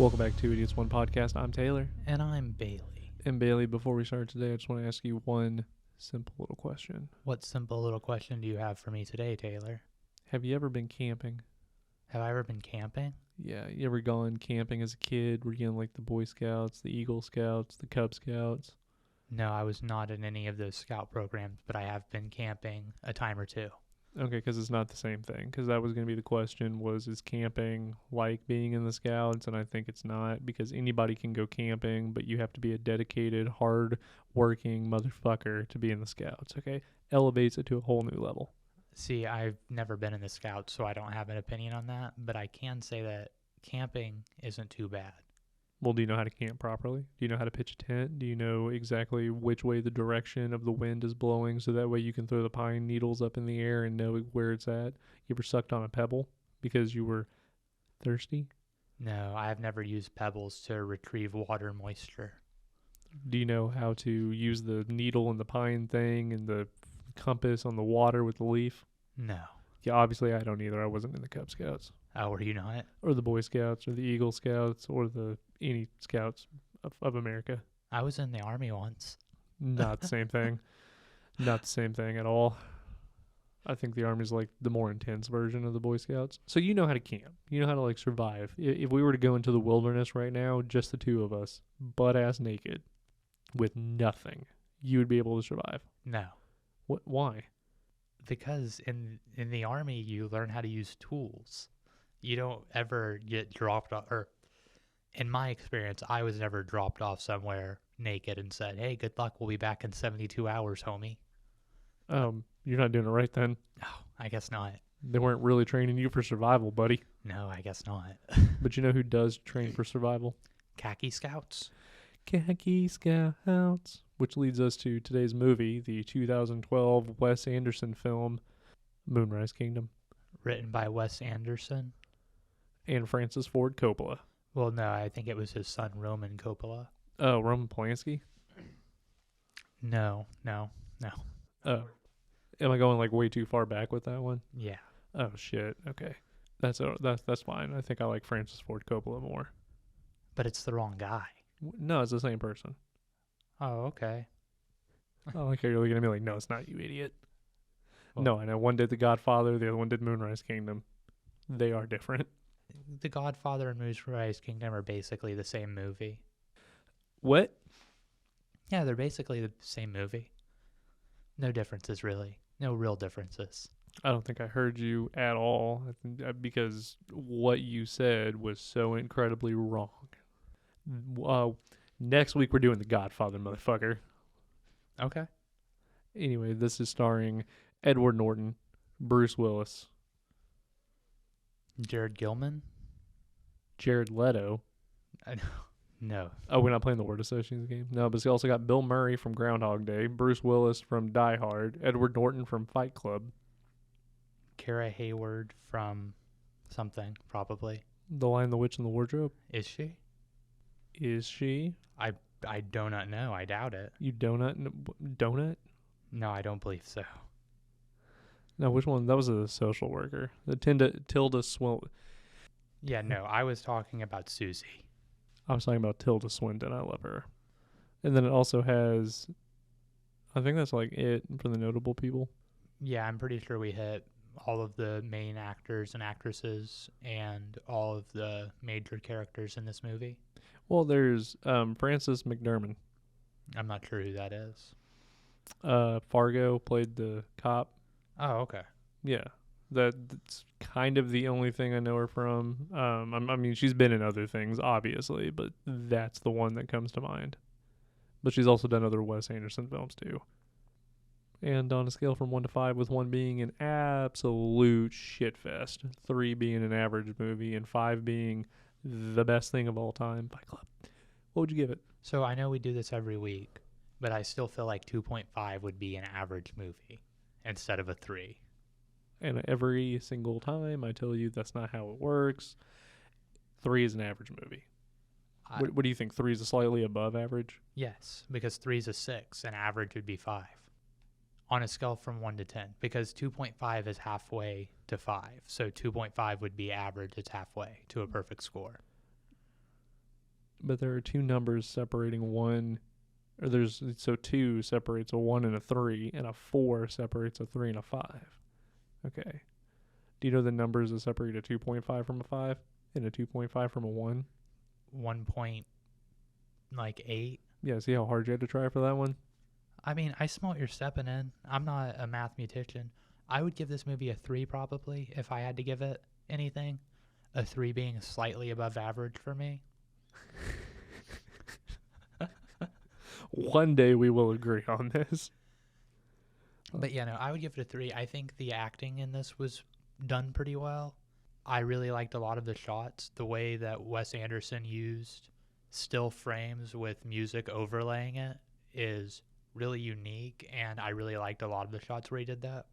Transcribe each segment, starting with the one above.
Welcome back to Idiots One Podcast. I'm Taylor. And I'm Bailey. And Bailey, before we start today, I just want to ask you one simple little question. What simple little question do you have for me today, Taylor? Have you ever been camping? Have I ever been camping? Yeah, you ever gone camping as a kid? Were you in like the Boy Scouts, the Eagle Scouts, the Cub Scouts? No, I was not in any of those scout programs, but I have been camping a time or two. Okay, because it's not the same thing. Because that was going to be the question is camping like being in the Scouts? And I think it's not, because anybody can go camping, but you have to be a dedicated, hard-working motherfucker to be in the Scouts, okay? Elevates it to a whole new level. See, I've never been in the Scouts, so I don't have an opinion on that, but I can say that camping isn't too bad. Well, do you know how to camp properly? Do you know how to pitch a tent? Do you know exactly which way the direction of the wind is blowing so that way you can throw the pine needles up in the air and know where it's at? You ever sucked on a pebble because you were thirsty? No, I have never used pebbles to retrieve water moisture. Do you know how to use the needle and the pine thing and the compass on the water with the leaf? No. Yeah, obviously I don't either. I wasn't in the Cub Scouts. Oh, were you not? Or the Boy Scouts or the Eagle Scouts or the any Scouts of America. I was in the Army once. Not the same thing. Not the same thing at all. I think the Army's like the more intense version of the Boy Scouts. So you know how to camp. You know how to like survive. If we were to go into the wilderness right now, just the two of us, butt-ass naked, with nothing, you would be able to survive. No. What? Why? Because in the Army, you learn how to use tools. You don't ever get dropped off, or in my experience, I was never dropped off somewhere naked and said, hey, good luck, we'll be back in 72 hours, homie. You're not doing it right then. Oh, I guess not. They weren't really training you for survival, buddy. No, I guess not. But you know who does train for survival? Khaki Scouts? Khaki Scouts. Which leads us to today's movie, the 2012 Wes Anderson film, Moonrise Kingdom. Written by Wes Anderson? And Francis Ford Coppola. Well, no, I think it was his son, Roman Coppola. Oh, Roman Polanski? No. Oh. Am I going like way too far back with that one? Yeah. Oh, shit. Okay. That's fine. I think I like Francis Ford Coppola more. But it's the wrong guy. No, it's the same person. Oh, okay. I like how you're looking at me like, no, it's not, you idiot. Well, No, I know. One did The Godfather, the other one did Moonrise Kingdom. They are different. The Godfather and Moonrise Kingdom are basically the same movie. What? Yeah, they're basically the same movie. No differences, really. No real differences. I don't think I heard you at all, because what you said was so incredibly wrong. Next week we're doing The Godfather, motherfucker. Okay. Anyway, this is starring Edward Norton, Bruce Willis, Jared Gilman? Jared Leto. No. Oh, we're not playing the word association game? No, but it's also got Bill Murray from Groundhog Day, Bruce Willis from Die Hard, Edward Norton from Fight Club. Kara Hayward from something, probably. The Lion, the Witch, and the Wardrobe. Is she? Is she? I do not know. I doubt it. You donut? No, I don't believe so. No, which one? That was a social worker. The Tilda Swinton. Yeah, no, I was talking about Susie. I was talking about Tilda Swinton. I love her. And then it also has, I think that's like it for the notable people. Yeah, I'm pretty sure we hit all of the main actors and actresses and all of the major characters in this movie. Well, there's Frances McDermott. I'm not sure who that is. Fargo played the cop. Oh, okay. Yeah, that's kind of the only thing I know her from. I mean, she's been in other things, obviously, but that's the one that comes to mind. But she's also done other Wes Anderson films, too. And on a scale from 1 to 5, with 1 being an absolute shitfest, 3 being an average movie, and 5 being the best thing of all time, Fight Club, what would you give it? So I know we do this every week, but I still feel like 2.5 would be an average movie instead of a 3. And every single time I tell you that's not how it works. 3 is an average movie. What do you think? 3 is a slightly above average? Yes, because 3 is a 6 and average would be 5. On a scale from 1 to 10, because 2.5 is halfway to 5. So 2.5 would be average. It's halfway to a perfect score. But there are two numbers separating one, or so 2 separates a 1 and a 3, and a 4 separates a 3 and a 5. Okay. Do you know the numbers that separate a 2.5 from a 5 and a 2.5 from a 1? 1.8. Yeah, see how hard you had to try for that one? I mean, I smell what you're stepping in. I'm not a mathematician. I would give this movie a 3 probably if I had to give it anything. A 3 being slightly above average for me. One day we will agree on this. But yeah, no, I would give it a 3. I think the acting in this was done pretty well. I really liked a lot of the shots. The way that Wes Anderson used still frames with music overlaying it is really unique, and I really liked a lot of the shots where he did that,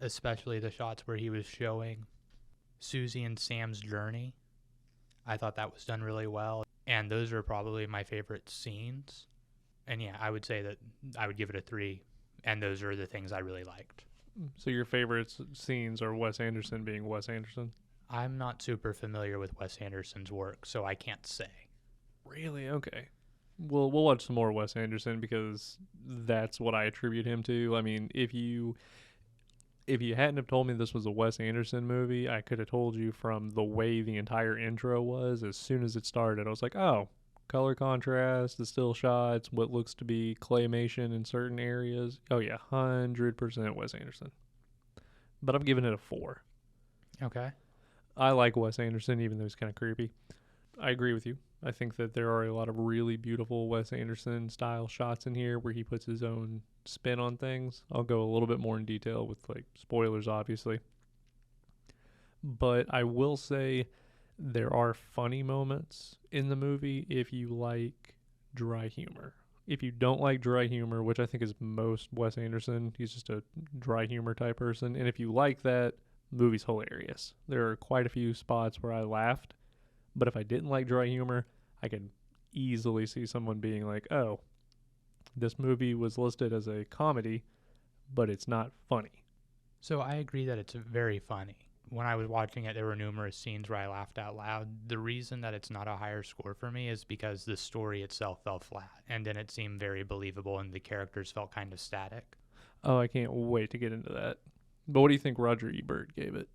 especially the shots where he was showing Susie and Sam's journey. I thought that was done really well, and those are probably my favorite scenes. And yeah, I would say that I would give it a 3, and those are the things I really liked. So your favorite scenes are Wes Anderson being Wes Anderson? I'm not super familiar with Wes Anderson's work, so I can't say. Really? Okay. We'll watch some more Wes Anderson because that's what I attribute him to. I mean, if you hadn't have told me this was a Wes Anderson movie, I could have told you from the way the entire intro was. As soon as it started, I was like, oh, color contrast, the still shots, what looks to be claymation in certain areas. Oh yeah, 100% Wes Anderson. But I'm giving it a 4. Okay. I like Wes Anderson, even though he's kind of creepy. I agree with you. I think that there are a lot of really beautiful Wes Anderson style shots in here where he puts his own spin on things. I'll go a little bit more in detail with like spoilers, obviously. But I will say there are funny moments in the movie if you like dry humor. If you don't like dry humor, which I think is most Wes Anderson, he's just a dry humor type person. And if you like that, the movie's hilarious. There are quite a few spots where I laughed. But if I didn't like dry humor, I could easily see someone being like, oh, this movie was listed as a comedy, but it's not funny. So I agree that it's very funny. When I was watching it, there were numerous scenes where I laughed out loud. The reason that it's not a higher score for me is because the story itself fell flat and didn't seem very believable, and the characters felt kind of static. Oh, I can't wait to get into that. But what do you think Roger Ebert gave it?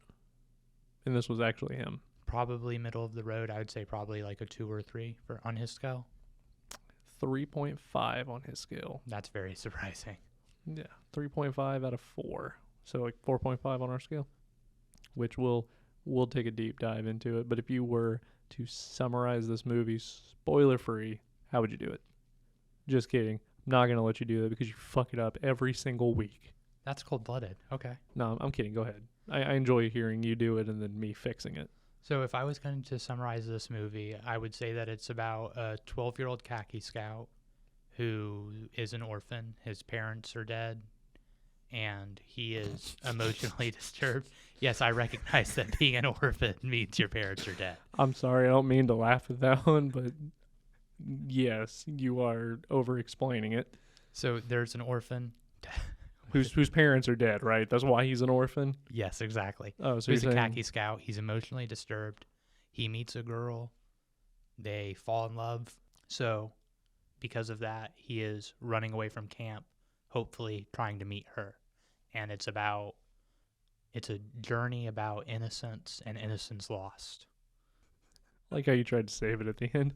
And this was actually him. Probably middle of the road. I would say probably like a 2 or 3 on his scale. 3.5 on his scale. That's very surprising. Yeah, 3.5 out of 4. So like 4.5 on our scale, which we'll take a deep dive into it. But if you were to summarize this movie spoiler free, how would you do it? Just kidding. I'm not going to let you do that because you fuck it up every single week. That's cold-blooded. Okay. No, I'm kidding. Go ahead. I enjoy hearing you do it and then me fixing it. So if I was going to summarize this movie, I would say that it's about a 12-year-old khaki scout who is an orphan. His parents are dead, and he is emotionally disturbed. Yes, I recognize that being an orphan means your parents are dead. I'm sorry. I don't mean to laugh at that one, but yes, you are over-explaining it. So there's an orphan. Whose parents are dead, right? That's why he's an orphan? Yes, exactly. Oh, so he's you're a saying... khaki scout. He's emotionally disturbed. He meets a girl. They fall in love. So because of that, he is running away from camp, hopefully trying to meet her. And it's a journey about innocence and innocence lost. I like how you tried to save it at the end.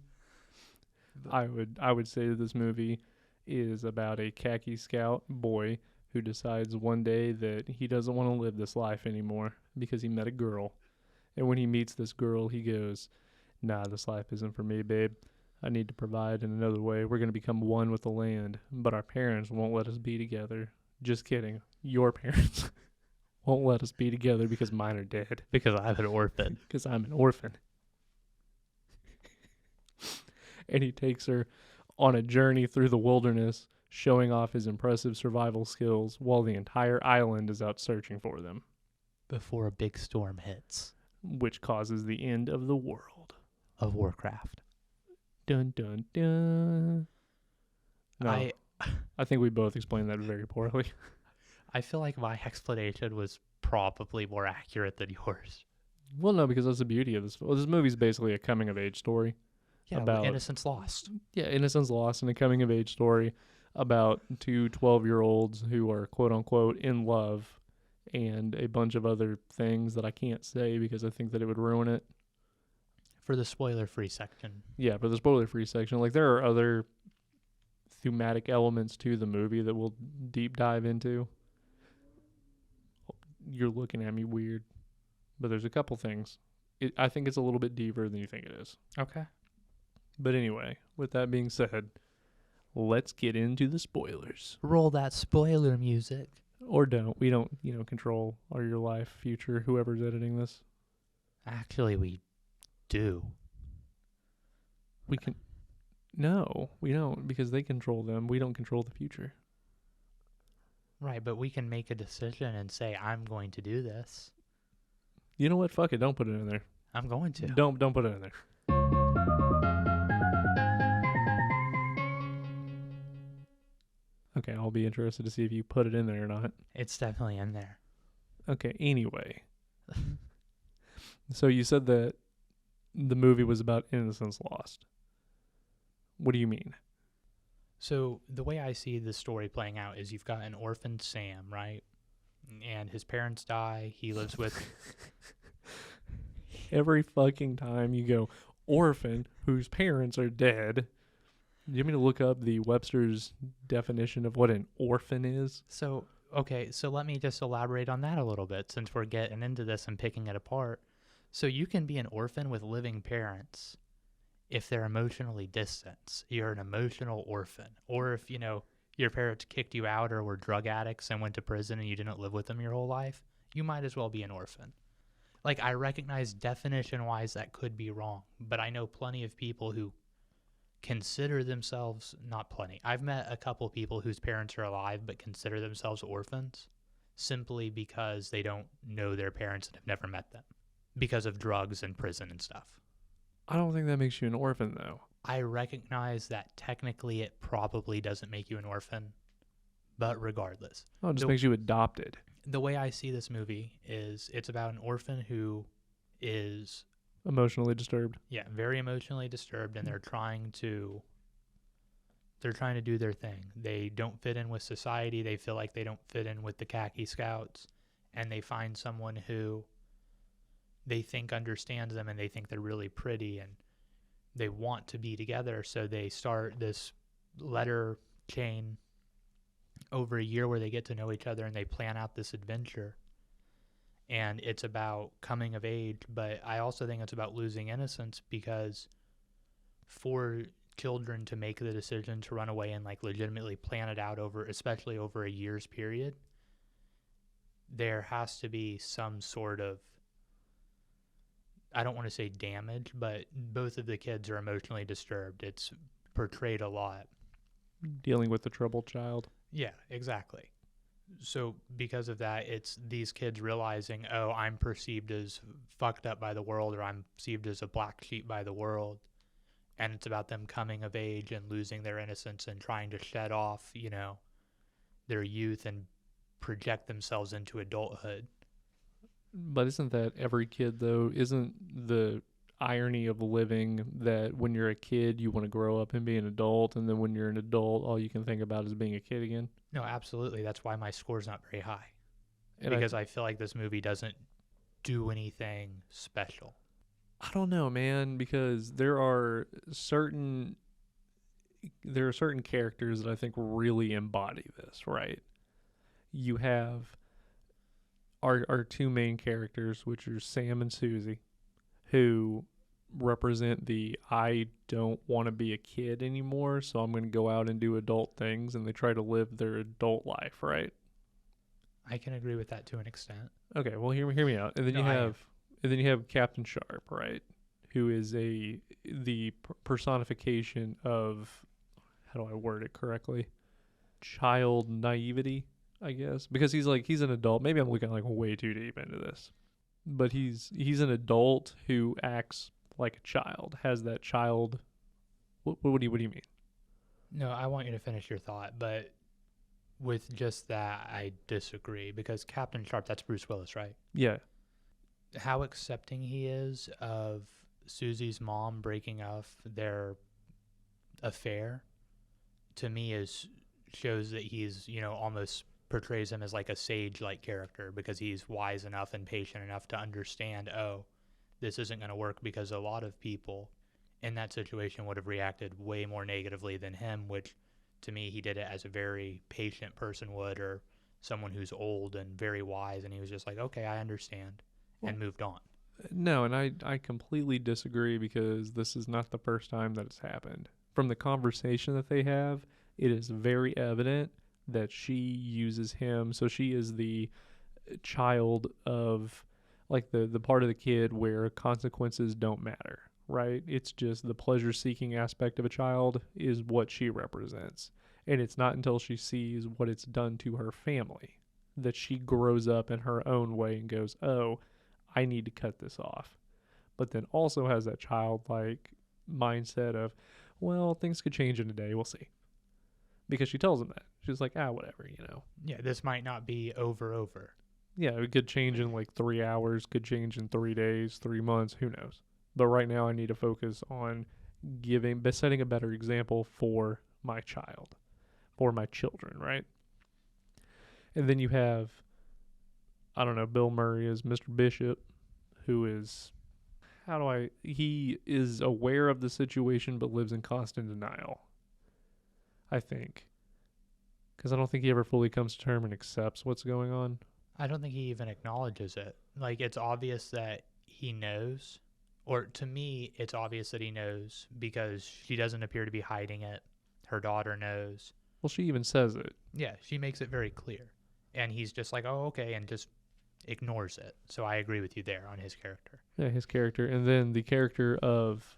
I would say that this movie is about a khaki scout boy who decides one day that he doesn't want to live this life anymore because he met a girl. And when he meets this girl, he goes, nah, this life isn't for me, babe. I need to provide in another way. We're going to become one with the land, but our parents won't let us be together. Just kidding. Your parents won't let us be together because mine are dead. Because I'm an orphan. Because I'm an orphan. And he takes her on a journey through the wilderness, showing off his impressive survival skills while the entire island is out searching for them. Before a big storm hits. Which causes the end of the world. Of Warcraft. Dun, dun, dun. No, I think we both explained that very poorly. I feel like my explanation was probably more accurate than yours. Well, no, because that's the beauty of this. Well, this movie's basically a coming-of-age story. Yeah, about Innocence Lost. Yeah, Innocence Lost, and a coming of age story about two 12-year-olds who are quote unquote in love, and a bunch of other things that I can't say because I think that it would ruin it. For the spoiler-free section. Yeah, for the spoiler-free section, like there are other thematic elements to the movie that we'll deep dive into. You're looking at me weird, but there's a couple things. I think it's a little bit deeper than you think it is. Okay. But anyway, with that being said, let's get into the spoilers. Roll that spoiler music. Or don't. We don't, control your life, future, whoever's editing this. Actually, we do. We can. No, we don't, because they control them. We don't control the future. Right, but we can make a decision and say, I'm going to do this. You know what? Fuck it. Don't put it in there. I'm going to. Don't put it in there. Okay, I'll be interested to see if you put it in there or not. It's definitely in there. Okay, anyway. So you said that the movie was about Innocence Lost. What do you mean? So the way I see the story playing out is you've got an orphan Sam, right? And his parents die. He lives with... Every fucking time you go, orphan whose parents are dead. Do you want me to look up the Webster's definition of what an orphan is? So, okay, so let me just elaborate on that a little bit since we're getting into this and picking it apart. So you can be an orphan with living parents if they're emotionally distant. You're an emotional orphan. Or if, your parents kicked you out or were drug addicts and went to prison and you didn't live with them your whole life, you might as well be an orphan. Like, I recognize definition-wise that could be wrong, but I know plenty of people who consider themselves, not plenty. I've met a couple people whose parents are alive but consider themselves orphans simply because they don't know their parents and have never met them because of drugs and prison and stuff. I don't think that makes you an orphan, though. I recognize that technically it probably doesn't make you an orphan, but regardless. Oh, it just makes you adopted. The way I see this movie is it's about an orphan who is... Emotionally disturbed. Yeah, very emotionally disturbed, and they're trying to do their thing. They don't fit in with society. They feel like they don't fit in with the khaki scouts, and they find someone who they think understands them, and they think they're really pretty, and they want to be together, so they start this letter chain over a year where they get to know each other, and they plan out this adventure. And it's about coming of age, but I also think it's about losing innocence, because for children to make the decision to run away and like legitimately plan it out especially over a year's period, there has to be some sort of, I don't want to say damage, but both of the kids are emotionally disturbed. It's portrayed a lot. Dealing with the troubled child. Yeah, exactly. So because of that, it's these kids realizing, oh, I'm perceived as fucked up by the world, or I'm perceived as a black sheep by the world. And it's about them coming of age and losing their innocence and trying to shed off, their youth and project themselves into adulthood. But isn't that every kid, though? Isn't the irony of living that when you're a kid, you want to grow up and be an adult, and then when you're an adult, all you can think about is being a kid again? No, absolutely. That's why my score's not very high. Because I feel like this movie doesn't do anything special. I don't know, man, because there are certain characters that I think really embody this, right? You have our two main characters, which are Sam and Susie, who represent the I don't want to be a kid anymore, so I'm going to go out and do adult things, and they try to live their adult life, right? I can agree with that to an extent. Okay, well hear me out. And then you have Captain Sharp, right? Who is the personification of, how do I word it correctly? Child naivety, I guess, because he's an adult. Maybe I'm looking like way too deep into this. But he's an adult who acts like a child, has that child. What do you mean? No, I want you to finish your thought, but with just that, I disagree, because Captain Sharp, that's Bruce Willis, right? Yeah. How accepting he is of Susie's mom breaking off their affair, to me, is shows that he's, almost portrays him as like a sage-like character, because he's wise enough and patient enough to understand, oh, this isn't going to work, because a lot of people in that situation would have reacted way more negatively than him, which to me, he did it as a very patient person would, or someone who's old and very wise, and he was just like, okay, I understand, and moved on. No, and I completely disagree, because this is not the first time that it's happened. From the conversation that they have, it is very evident that she uses him. So she is the child of, like, the part of the kid where consequences don't matter, right? It's just the pleasure seeking aspect of a child is what she represents. And it's not until she sees what it's done to her family that she grows up in her own way and goes, oh, I need to cut this off. But then also has that childlike mindset of, well, things could change in a day. We'll see. Because she tells him that. She's like, whatever, Yeah, this might not be over. Yeah, it could change in like 3 hours, could change in 3 days, 3 months, who knows. But right now I need to focus on setting a better example for my child, for my children, right? And then you have, I don't know, Bill Murray as Mr. Bishop, who is, he is aware of the situation but lives in constant denial, I think. Because I don't think he ever fully comes to terms and accepts what's going on. I don't think he even acknowledges it. Like, it's obvious that he knows, or to me, it's obvious that he knows, because she doesn't appear to be hiding it. Her daughter knows. Well, she even says it. Yeah, she makes it very clear. And he's just like, oh, okay, and just ignores it. So I agree with you there on his character. Yeah, his character. And then the character of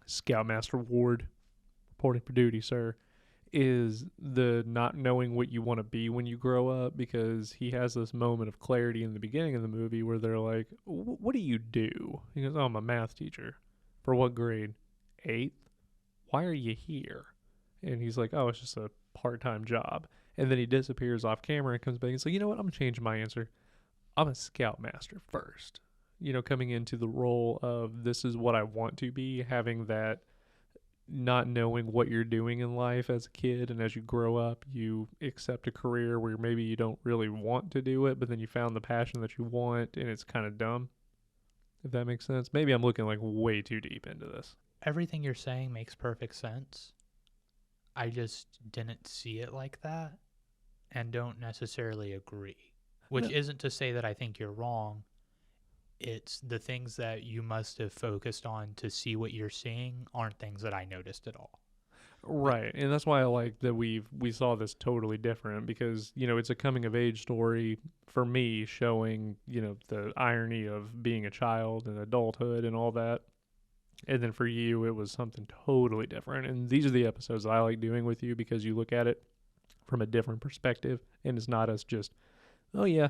Scoutmaster Ward, reporting for duty, sir, is the not knowing what you want to be when you grow up, because he has this moment of clarity in the beginning of the movie where they're like, what do you do? He goes, oh, I'm a math teacher. For what grade? 8th? Why are you here? And he's like, oh, it's just a part-time job. And then he disappears off camera and comes back and says, you know what? I'm going to change my answer. I'm a scoutmaster first. Coming into the role of this is what I want to be, having that not knowing what you're doing in life as a kid, and as you grow up, you accept a career where maybe you don't really want to do it, but then you found the passion that you want, and it's kind of dumb, if that makes sense. Maybe I'm looking like way too deep into this. Everything you're saying makes perfect sense. I just didn't see it like that, and don't necessarily agree. Which isn't to say that I think you're wrong. It's the things that you must have focused on to see what you're seeing aren't things that I noticed at all. Right. And that's why I like that we saw this totally different, because, it's a coming of age story for me, showing, the irony of being a child and adulthood and all that. And then for you, it was something totally different. And these are the episodes that I like doing with you, because you look at it from a different perspective, and it's not us just, oh yeah,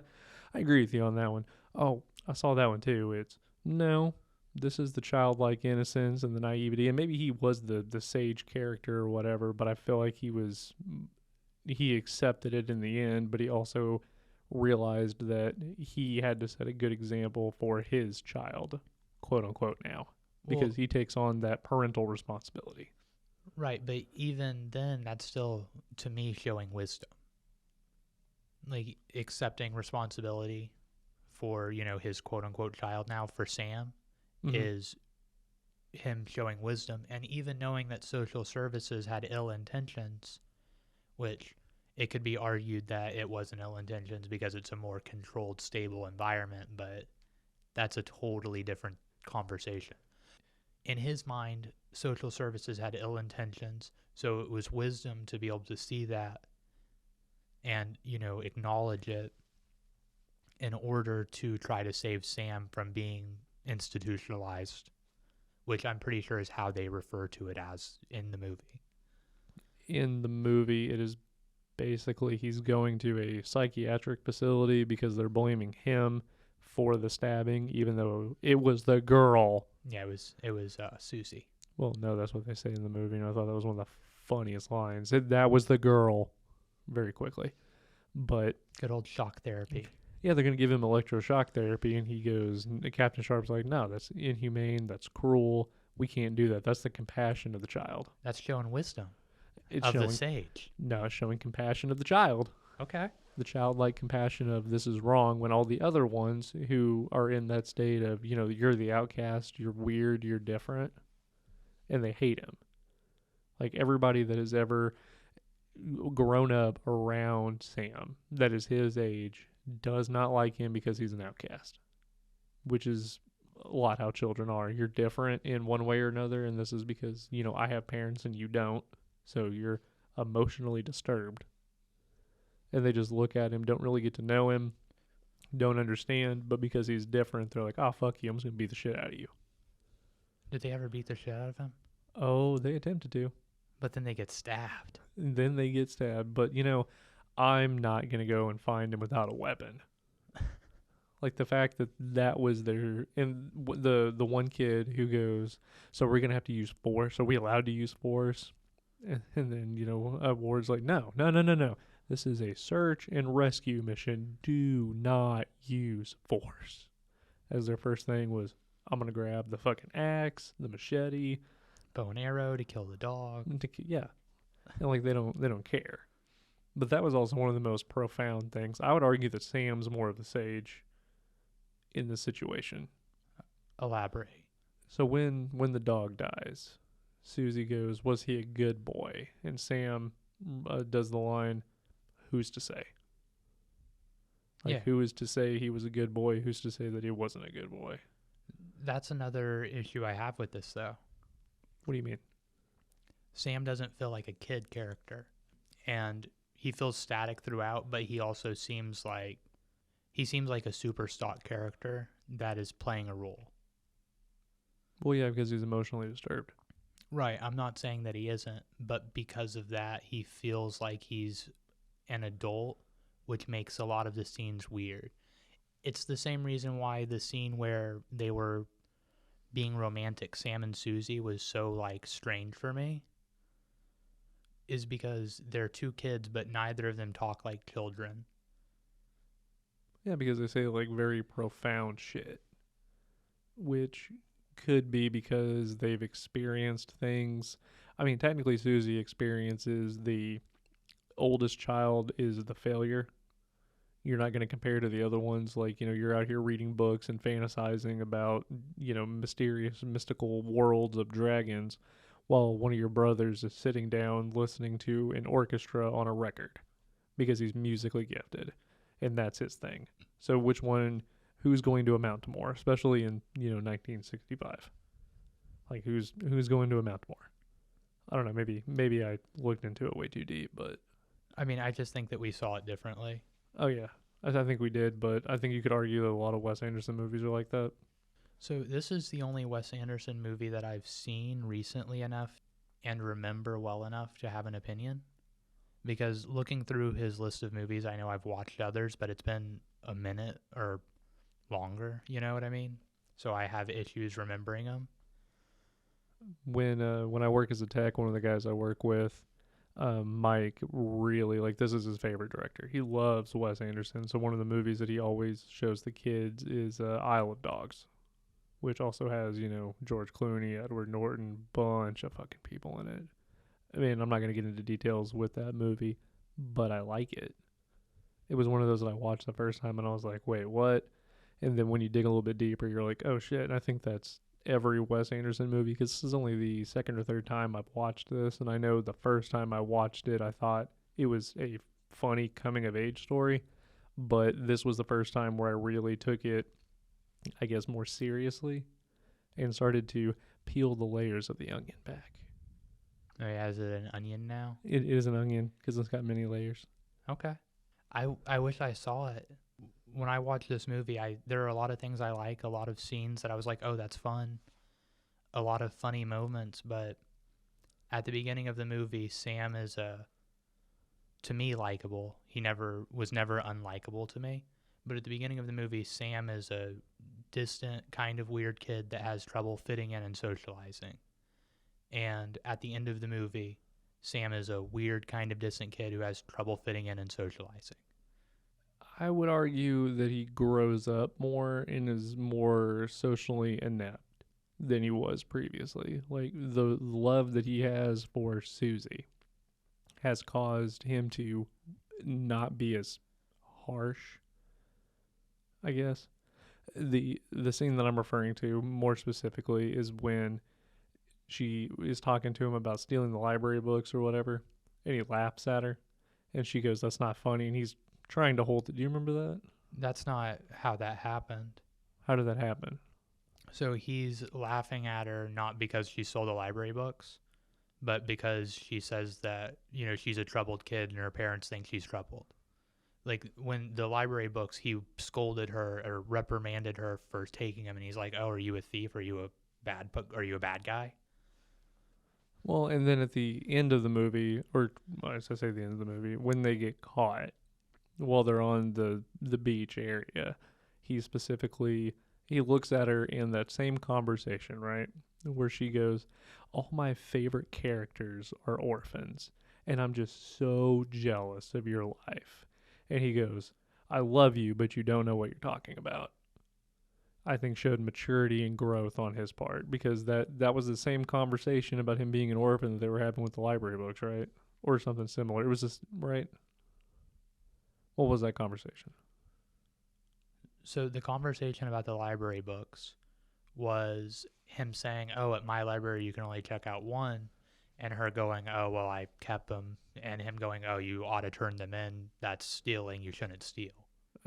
I agree with you on that one. Oh, I saw that one too. It's, no, this is the childlike innocence and the naivety. And maybe he was the sage character or whatever, but I feel like he accepted it in the end, but he also realized that he had to set a good example for his child, quote unquote, now, because he takes on that parental responsibility. Right, but even then, that's still, to me, showing wisdom. Like, accepting responsibility for, his quote-unquote child now, for Sam, is him showing wisdom. And even knowing that social services had ill intentions, which it could be argued that it wasn't ill intentions because it's a more controlled, stable environment, but that's a totally different conversation. In his mind, social services had ill intentions, so it was wisdom to be able to see that and, acknowledge it in order to try to save Sam from being institutionalized, which I'm pretty sure is how they refer to it as in the movie. In the movie, it is basically he's going to a psychiatric facility because they're blaming him for the stabbing, even though it was the girl. Yeah, it was Susie. Well, no, that's what they say in the movie, and I thought that was one of the funniest lines. That was the girl, very quickly. But good old shock therapy. yeah, they're going to give him electroshock therapy. And he goes, Captain Sharp's like, no, that's inhumane. That's cruel. We can't do that. That's the compassion of the child. That's showing wisdom It's of the showing, sage. no, it's showing compassion of the child. Okay. The childlike compassion of this is wrong when all the other ones who are in that state of, you're the outcast, you're weird, you're different, and they hate him. Like everybody that has ever grown up around Sam that is his age does not like him because he's an outcast, which is a lot how children are. You're different in one way or another, and this is because, I have parents and you don't, so you're emotionally disturbed. And they just look at him, don't really get to know him, don't understand, but because he's different, they're like, oh, fuck you, I'm just going to beat the shit out of you. Did they ever beat the shit out of him? Oh, they attempted to. But then they get stabbed. And then they get stabbed. But, I'm not going to go and find him without a weapon. Like the fact that was their, and the one kid who goes, so we're going to have to use force. Are we allowed to use force? And then, Ward's like, no. This is a search and rescue mission. Do not use force. As their first thing was, I'm going to grab the fucking axe, the machete. Bow and arrow to kill the dog. Yeah. And like they don't care. But that was also one of the most profound things. I would argue that Sam's more of the sage in this situation. Elaborate. So when the dog dies, Susie goes, was he a good boy? And Sam does the line, who's to say? Like, who is to say he was a good boy? Who's to say that he wasn't a good boy? That's another issue I have with this, though. What do you mean? Sam doesn't feel like a kid character. And he feels static throughout, but he also seems like a super stock character that is playing a role. Well, yeah, because he's emotionally disturbed. Right. I'm not saying that he isn't, but because of that, he feels like he's an adult, which makes a lot of the scenes weird. It's the same reason why the scene where they were being romantic, Sam and Susie, was so like strange for me, is because they're two kids, but neither of them talk like children. Yeah, because they say like very profound shit, which could be because they've experienced things. I mean, technically Susie experiences the oldest child is the failure. You're not going to compare to the other ones. Like, you're out here reading books and fantasizing about, mysterious, mystical worlds of dragons while one of your brothers is sitting down listening to an orchestra on a record because he's musically gifted and that's his thing. So who's going to amount to more, especially in, 1965? Like who's going to amount to more? I don't know. Maybe I looked into it way too deep, but I mean, I just think that we saw it differently. oh yeah, I think we did, but I think you could argue that a lot of Wes Anderson movies are like that. So this is the only Wes Anderson movie that I've seen recently enough and remember well enough to have an opinion. Because looking through his list of movies, I know I've watched others, but it's been a minute or longer, you know what I mean? So I have issues remembering them. When I work as a tech, one of the guys I work with, Mike, really, like, this is his favorite director. He loves Wes Anderson. So one of the movies that he always shows the kids is Isle of Dogs, which also has, George Clooney, Edward Norton, bunch of fucking people in it. I mean, I'm not going to get into details with that movie, but I like it. It was one of those that I watched the first time and I was like, wait, what? And then when you dig a little bit deeper, you're like, oh shit. And I think that's every Wes Anderson movie, because this is only the second or third time I've watched this. And I know the first time I watched it, I thought it was a funny coming of age story. But this was the first time where I really took it, I guess, more seriously and started to peel the layers of the onion back. Oh, yeah, is it an onion now? It is an onion because it's got many layers. Okay. I wish I saw it. When I watched this movie, there are a lot of things I like, a lot of scenes that I was like, oh, that's fun. A lot of funny moments, but at the beginning of the movie, Sam is to me, likable. He was never unlikable to me. But at the beginning of the movie, Sam is a distant, kind of weird kid that has trouble fitting in and socializing. And at the end of the movie, Sam is a weird, kind of distant kid who has trouble fitting in and socializing. I would argue that he grows up more and is more socially inept than he was previously. Like the love that he has for Susie has caused him to not be as harsh, I guess. The scene that I'm referring to more specifically is when she is talking to him about stealing the library books or whatever, and he laughs at her, and she goes, "That's not funny," and he's trying to hold it. Do you remember that? That's not how that happened. How did that happen? So he's laughing at her not because she stole the library books, but because she says that, she's a troubled kid and her parents think she's troubled. Like when the library books, he scolded her or reprimanded her for taking them, and he's like, "Oh, are you a thief? Are you are you a bad guy?" Well, and then at the end of the movie, or as I say, the end of the movie, when they get caught while they're on the beach area, he specifically he looks at her in that same conversation, right, where she goes, "All my favorite characters are orphans, and I'm just so jealous of your life." And he goes, "I love you, but you don't know what you're talking about." I think showed maturity and growth on his part because that was the same conversation about him being an orphan that they were having with the library books, right? Or something similar. It was just right. What was that conversation? So the conversation about the library books was him saying, "Oh, at my library you can only check out one," and her going, "Oh, well, I kept them," and him going, "Oh, you ought to turn them in. That's stealing. You shouldn't steal."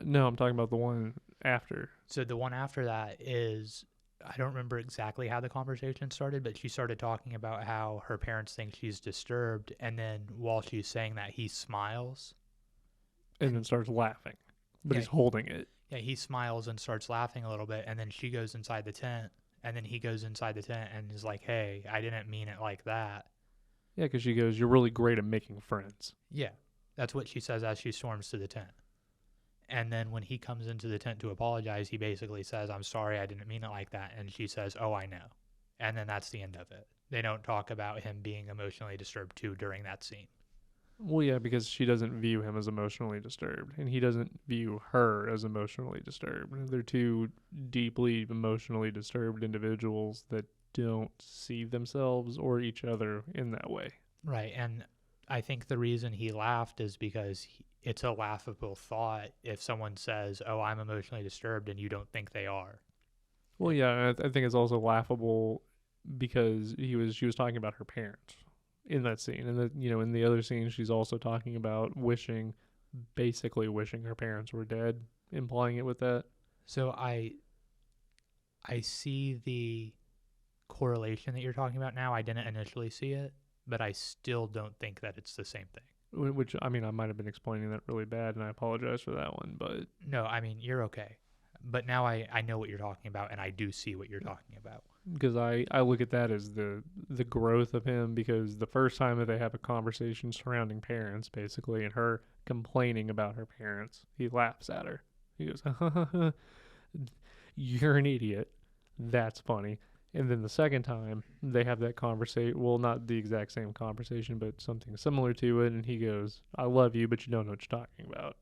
No, I'm talking about the one after. So the one after that is, I don't remember exactly how the conversation started, but she started talking about how her parents think she's disturbed, and then while she's saying that, he smiles. And then starts laughing, but Yeah, he's holding it. yeah, he smiles and starts laughing a little bit, and then she goes inside the tent, and then he goes inside the tent and is like, "Hey, I didn't mean it like that." Yeah, because she goes, "You're really great at making friends." Yeah, that's what she says as she storms to the tent. And then when he comes into the tent to apologize, he basically says, "I'm sorry, I didn't mean it like that." And she says, "Oh, I know." And then that's the end of it. They don't talk about him being emotionally disturbed too during that scene. Well, yeah, because she doesn't view him as emotionally disturbed, and he doesn't view her as emotionally disturbed. They're two deeply emotionally disturbed individuals that don't see themselves or each other in that way. Right. And I think the reason he laughed is because it's a laughable thought if someone says, "Oh, I'm emotionally disturbed," and you don't think they are. Well, yeah, I think it's also laughable because she was talking about her parents in that scene, and that in the other scene she's also talking about basically wishing her parents were dead, implying it with that. So I see the correlation that you're talking about now. I didn't initially see it, but I still don't think that it's the same thing. Which I mean, I might have been explaining that really bad, and I apologize for that one. But No, I mean, you're okay. But now I know what you're talking about, and I do see what you're talking about. because I look at that as the growth of him, because the first time that they have a conversation surrounding parents, basically, and her complaining about her parents, he laughs at her. He goes, "You're an idiot. That's funny." And then the second time they have that conversation, well, not the exact same conversation, but something similar to it, and he goes, "I love you, but you don't know what you're talking about."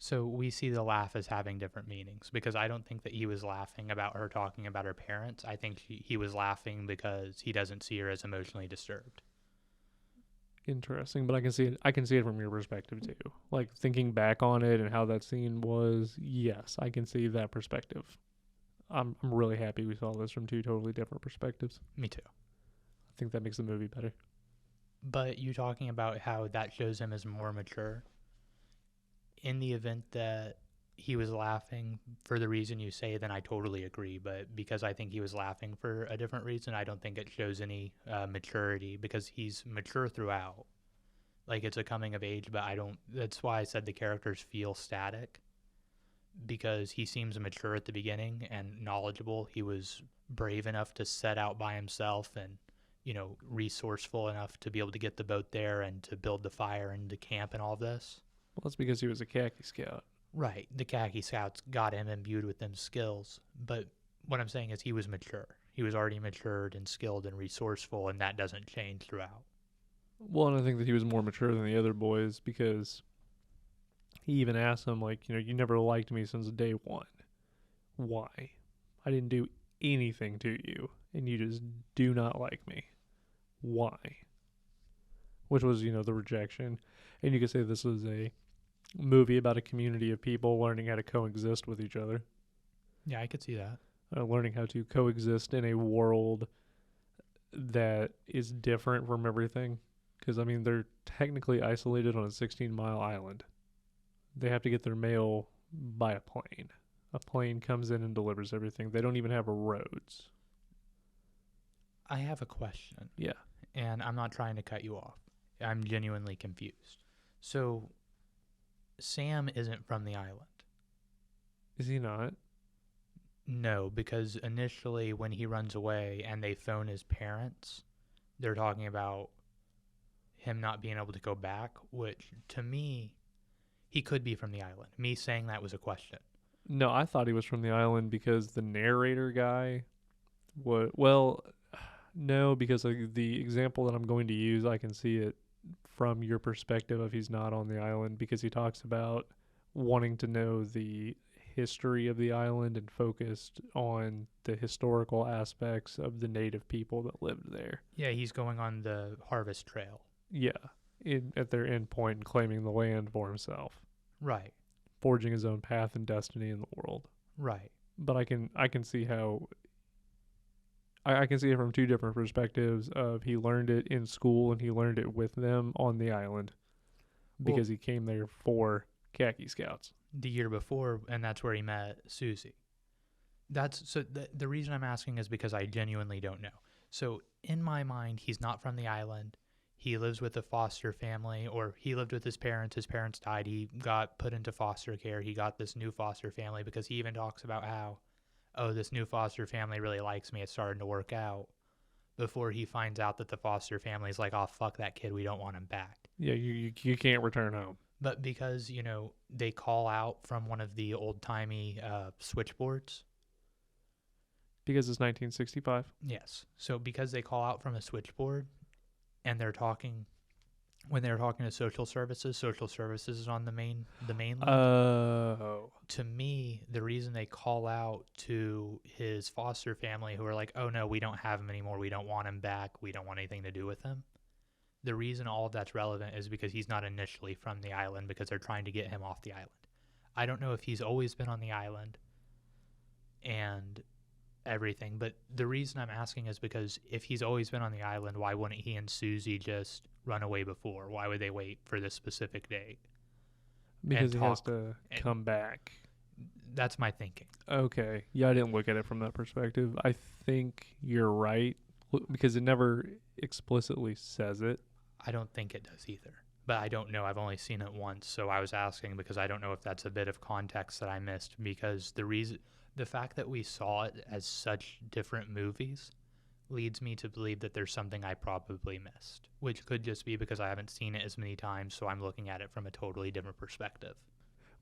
So we see the laugh as having different meanings because I don't think that he was laughing about her talking about her parents. I think he was laughing because he doesn't see her as emotionally disturbed. Interesting, but I can see it from your perspective too. Like thinking back on it and how that scene was, yes, I can see that perspective. I'm really happy we saw this from two totally different perspectives. Me too. I think that makes the movie better. But you talking about how that shows him as more mature, in the event that he was laughing for the reason you say, then I totally agree. But because I think he was laughing for a different reason, I don't think it shows any maturity because he's mature throughout. Like it's a coming of age, but I don't. That's why I said the characters feel static because he seems mature at the beginning and knowledgeable. He was brave enough to set out by himself and resourceful enough to be able to get the boat there and to build the fire and to camp and all of this. Well, that's because he was a khaki scout. Right. The khaki scouts got him imbued with them skills. But what I'm saying is he was mature. He was already matured and skilled and resourceful, and that doesn't change throughout. Well, and I think that he was more mature than the other boys because he even asked him, like, you never liked me since day one. Why? I didn't do anything to you, and you just do not like me. Why? Which was, the rejection. And you could say this was a movie about a community of people learning how to coexist with each other, Yeah, I could see that. learning how to coexist in a world that is different from everything. Because, they're technically isolated on a 16-mile island. They have to get their mail by a plane. A plane comes in and delivers everything. They don't even have roads. I have a question, Yeah. and I'm not trying to cut you off. I'm genuinely confused. So, Sam isn't from the island. Is he not? No, because initially when he runs away and they phone his parents, they're talking about him not being able to go back, which to me, he could be from the island. Me saying that was a question. No, I thought he was from the island because the narrator guy well, no, because the example that I'm going to use, I can see it from your perspective of he's not on the island because he talks about wanting to know the history of the island and focused on the historical aspects of the native people that lived there. Yeah, he's going on the harvest trail. Yeah, at their end point and claiming the land for himself, Right, forging his own path and destiny in the world. right. But I can see how I can see it from two different perspectives of he learned it in school and he learned it with them on the island because he came there for khaki scouts. The year before, and that's where he met Susie. The reason I'm asking is because I genuinely don't know. So in my mind, he's not from the island. He lives with a foster family, or he lived with his parents. His parents died. He got put into foster care. He got this new foster family because he even talks about how, oh, this new foster family really likes me. It's starting to work out. Before he finds out that the foster family's like, oh, fuck that kid. We don't want him back. Yeah, you can't return home. But because, they call out from one of the old-timey switchboards. Because it's 1965. Yes. So because they call out from a switchboard and when they're talking to social services is on the mainland. Oh. To me, the reason they call out to his foster family who are like, oh no, we don't have him anymore. We don't want him back. We don't want anything to do with him. The reason all of that's relevant is because he's not initially from the island because they're trying to get him off the island. I don't know if he's always been on the island and everything, but the reason I'm asking is because if he's always been on the island, why wouldn't he and Susie just run away before? Why would they wait for this specific date? Because he has to come back. That's my thinking. Okay. Yeah, I didn't look at it from that perspective. I think you're right because it never explicitly says it. I don't think it does either, but I don't know. I've only seen it once, so I was asking because I don't know if that's a bit of context that I missed because the fact that we saw it as such different movies leads me to believe that there's something I probably missed, which could just be because I haven't seen it as many times, so I'm looking at it from a totally different perspective.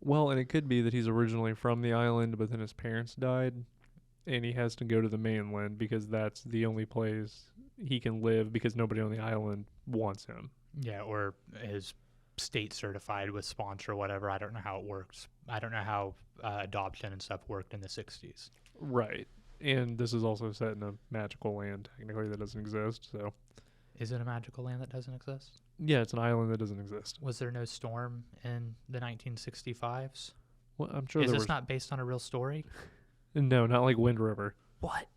Well, and it could be that he's originally from the island, but then his parents died, and he has to go to the mainland because that's the only place he can live because nobody on the island wants him. Yeah, or his state certified with sponsor or whatever. I don't know how it works. I don't know how adoption and stuff worked in the 60s. Right. And this is also set in a magical land, technically, that doesn't exist, so. Is it a magical land that doesn't exist? Yeah, it's an island that doesn't exist. Was there no storm in the 1965s? Well, I'm sure Is this not based on a real story? No, not like Wind River. What?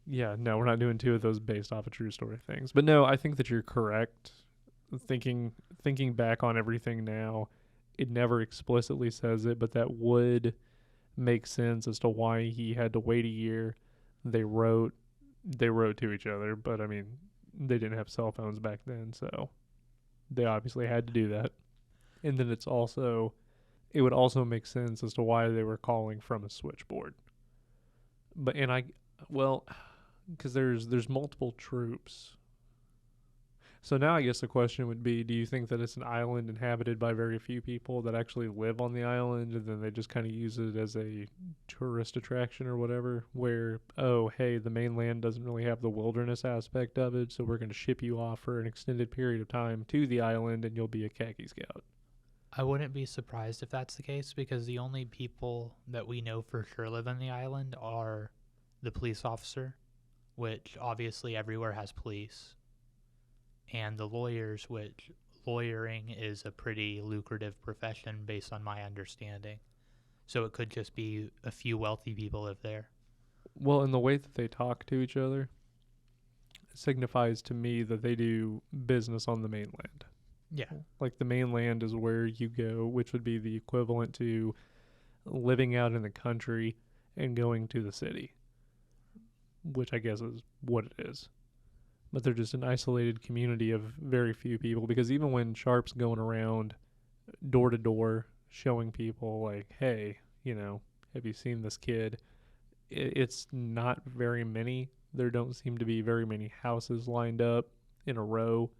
Yeah, no, we're not doing two of those based off a true story things. But no, I think that you're correct. Thinking back on everything now, it never explicitly says it, but that would make sense as to why he had to wait a year. They wrote to each other, but I mean, they didn't have cell phones back then, so they obviously had to do that. And then it would also make sense as to why they were calling from a switchboard. Because there's multiple troops. So now I guess the question would be, do you think that it's an island inhabited by very few people that actually live on the island and then they just kind of use it as a tourist attraction or whatever, where, oh, hey, the mainland doesn't really have the wilderness aspect of it, so we're going to ship you off for an extended period of time to the island and you'll be a khaki scout? I wouldn't be surprised if that's the case because the only people that we know for sure live on the island are the police officer, which obviously everywhere has police, and the lawyers, which lawyering is a pretty lucrative profession based on my understanding. So it could just be a few wealthy people live there. Well, in the way that they talk to each other signifies to me that they do business on the mainland. Yeah. Like the mainland is where you go, which would be the equivalent to living out in the country and going to the city, which I guess is what it is. But they're just an isolated community of very few people because even when Sharp's going around door to door showing people, like, hey, have you seen this kid? It's not very many. There don't seem to be very many houses lined up in a row.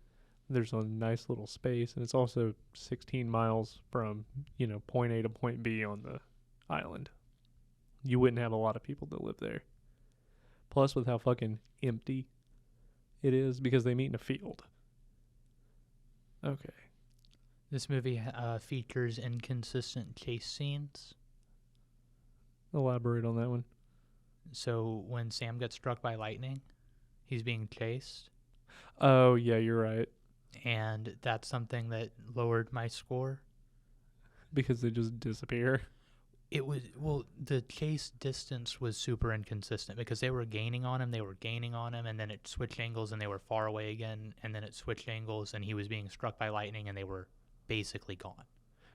There's a nice little space, and it's also 16 miles from, point A to point B on the island. You wouldn't have a lot of people that live there. Plus, with how fucking empty it is because they meet in a field. Okay. This movie features inconsistent chase scenes. Elaborate on that one. So when Sam gets struck by lightning, he's being chased. Oh, yeah, you're right. And that's something that lowered my score. Because they just disappear. It was, well, the chase distance was super inconsistent because they were gaining on him, and then it switched angles and they were far away again, and then it switched angles and he was being struck by lightning and they were basically gone.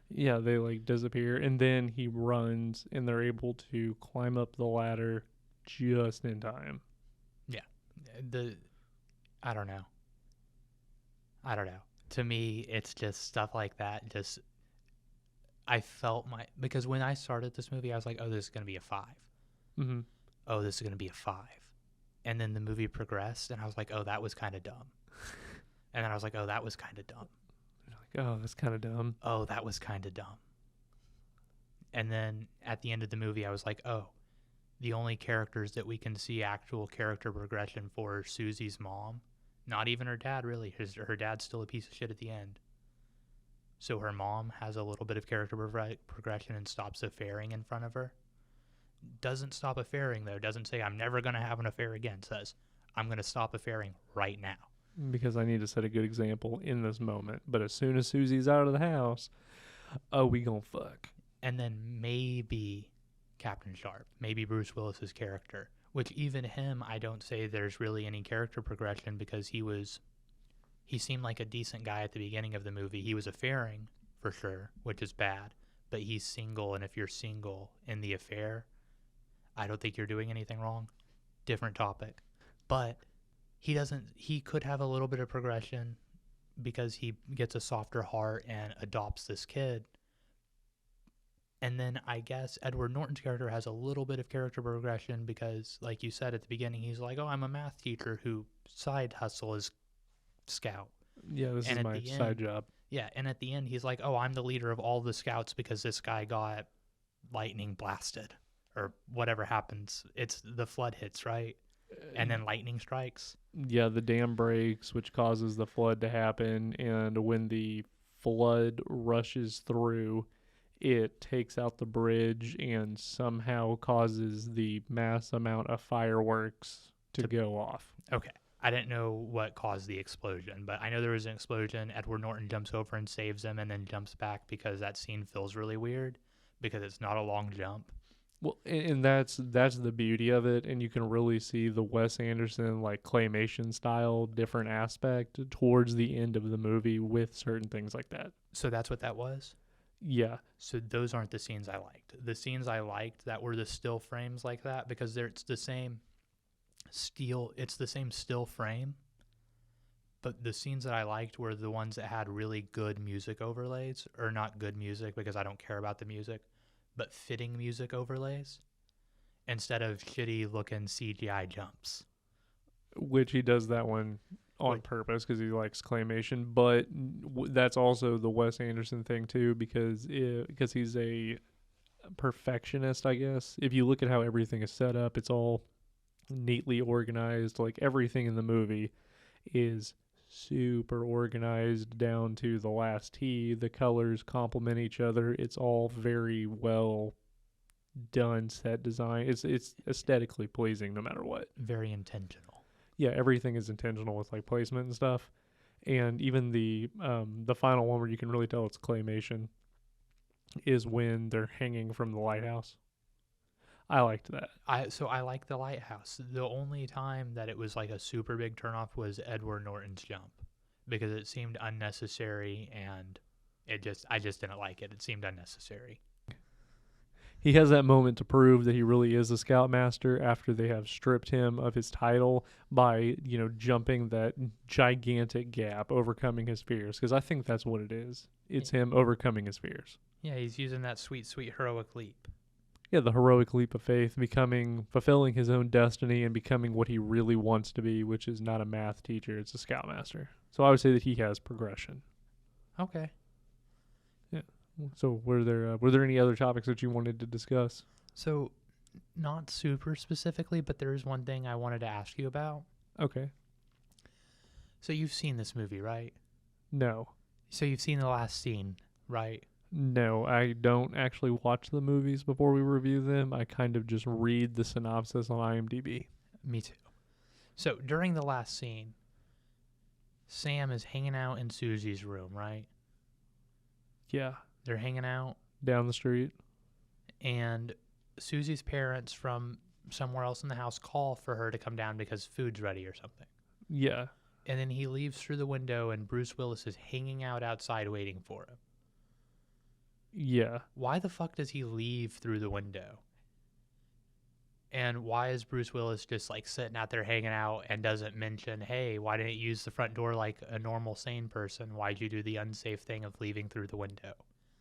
Yeah, they like disappear, and then he runs and they're able to climb up the ladder just in time. Yeah. I don't know. To me, it's just stuff like that. I felt because when I started this movie, I was like, oh, this is going to be a 5. Mm-hmm. Oh, this is going to be a 5. And then the movie progressed, and I was like, oh, that was kind of dumb. And then I was like, oh, that was kind of dumb. You're like, oh, that's kind of dumb. Oh, that was kind of dumb. And then at the end of the movie, I was like, oh, the only characters that we can see actual character progression for are Susie's mom. Not even her dad, really. Her dad's still a piece of shit at the end. So her mom has a little bit of character progression and stops affairing in front of her. Doesn't stop affairing, though. Doesn't say, I'm never going to have an affair again. Says, I'm going to stop affairing right now. Because I need to set a good example in this moment. But as soon as Susie's out of the house, oh, we gonna fuck. And then maybe Captain Sharp, maybe Bruce Willis's character, which even him, I don't say there's really any character progression because he seemed like a decent guy at the beginning of the movie. He was affairing, for sure, which is bad, but he's single, and if you're single in the affair, I don't think you're doing anything wrong. Different topic. But he could have a little bit of progression because he gets a softer heart and adopts this kid. And then I guess Edward Norton's character has a little bit of character progression because, like you said at the beginning, he's like, oh, I'm a math teacher who side hustle is scout. Yeah, this is my side job. Yeah, and at the end, he's like, oh, I'm the leader of all the scouts because this guy got lightning blasted or whatever happens. It's the flood hits, right? And then lightning strikes. Yeah, the dam breaks, which causes the flood to happen. And when the flood rushes through, it takes out the bridge and somehow causes the mass amount of fireworks to go off. Okay. I didn't know what caused the explosion, but I know there was an explosion. Edward Norton jumps over and saves him and then jumps back because that scene feels really weird because it's not a long jump. Well, and that's the beauty of it, and you can really see the Wes Anderson like claymation style different aspect towards the end of the movie with certain things like that. So that's what that was? Yeah. So those aren't the scenes I liked. The scenes I liked that were the still frames like that because it's the same still frame, but the scenes that I liked were the ones that had really good music overlays, or not good music because I don't care about the music, but fitting music overlays instead of shitty looking CGI jumps. Which he does that one on purpose because he likes claymation, but that's also the Wes Anderson thing too because he's a perfectionist, I guess. If you look at how everything is set up, it's all neatly organized. Like everything in the movie is super organized down to the last T. The colors complement each other. It's all very well done set design. It's aesthetically pleasing no matter what. Very intentional. Yeah, everything is intentional with like placement and stuff. And even the final one where you can really tell it's claymation is when they're hanging from the lighthouse. I liked that. I like the lighthouse. The only time that it was like a super big turnoff was Edward Norton's jump, because it seemed unnecessary, and I just didn't like it. It seemed unnecessary. He has that moment to prove that he really is a scoutmaster after they have stripped him of his title by, jumping that gigantic gap, overcoming his fears. Because I think that's what it is. It's him overcoming his fears. Yeah, he's using that sweet, sweet heroic leap. Yeah, the heroic leap of faith, fulfilling his own destiny and becoming what he really wants to be, which is not a math teacher, it's a scoutmaster. So I would say that he has progression. Okay. Yeah. So were there any other topics that you wanted to discuss? So, not super specifically, but there is one thing I wanted to ask you about. Okay. So you've seen this movie, right? No. So you've seen the last scene, right? No, I don't actually watch the movies before we review them. I kind of just read the synopsis on IMDb. Me too. So during the last scene, Sam is hanging out in Susie's room, right? Yeah. They're hanging out. Down the street. And Susie's parents from somewhere else in the house call for her to come down because food's ready or something. Yeah. And then he leaves through the window and Bruce Willis is hanging out outside waiting for him. Yeah. Why the fuck does he leave through the window? And why is Bruce Willis just like sitting out there hanging out and doesn't mention, hey, why didn't you use the front door like a normal sane person? Why'd you do the unsafe thing of leaving through the window?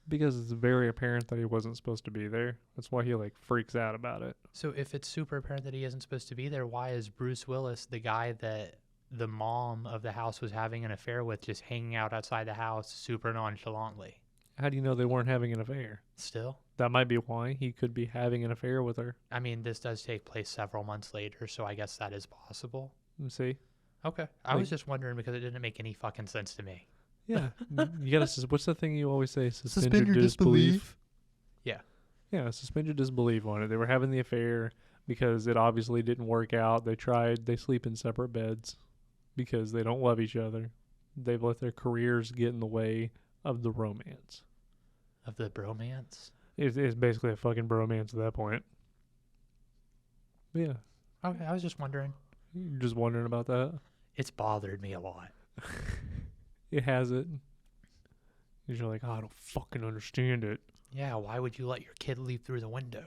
Because it's very apparent that he wasn't supposed to be there. That's why he like freaks out about it. So if it's super apparent that he isn't supposed to be there, why is Bruce Willis, the guy that the mom of the house was having an affair with, just hanging out outside the house super nonchalantly? How do you know they weren't having an affair? Still? That might be why he could be having an affair with her. I mean, this does take place several months later, so I guess that is possible. See? Okay. I was just wondering because it didn't make any fucking sense to me. Yeah. You gotta, what's the thing you always say? Suspend your disbelief. Yeah. Yeah, suspend your disbelief on it. They were having the affair because it obviously didn't work out. They sleep in separate beds because they don't love each other. They've let their careers get in the way of the romance. Of the bromance? It's basically a fucking bromance at that point. But yeah. Okay, I was just wondering. You're just wondering about that? It's bothered me a lot. It has it. You're like, oh, I don't fucking understand it. Yeah, why would you let your kid leave through the window?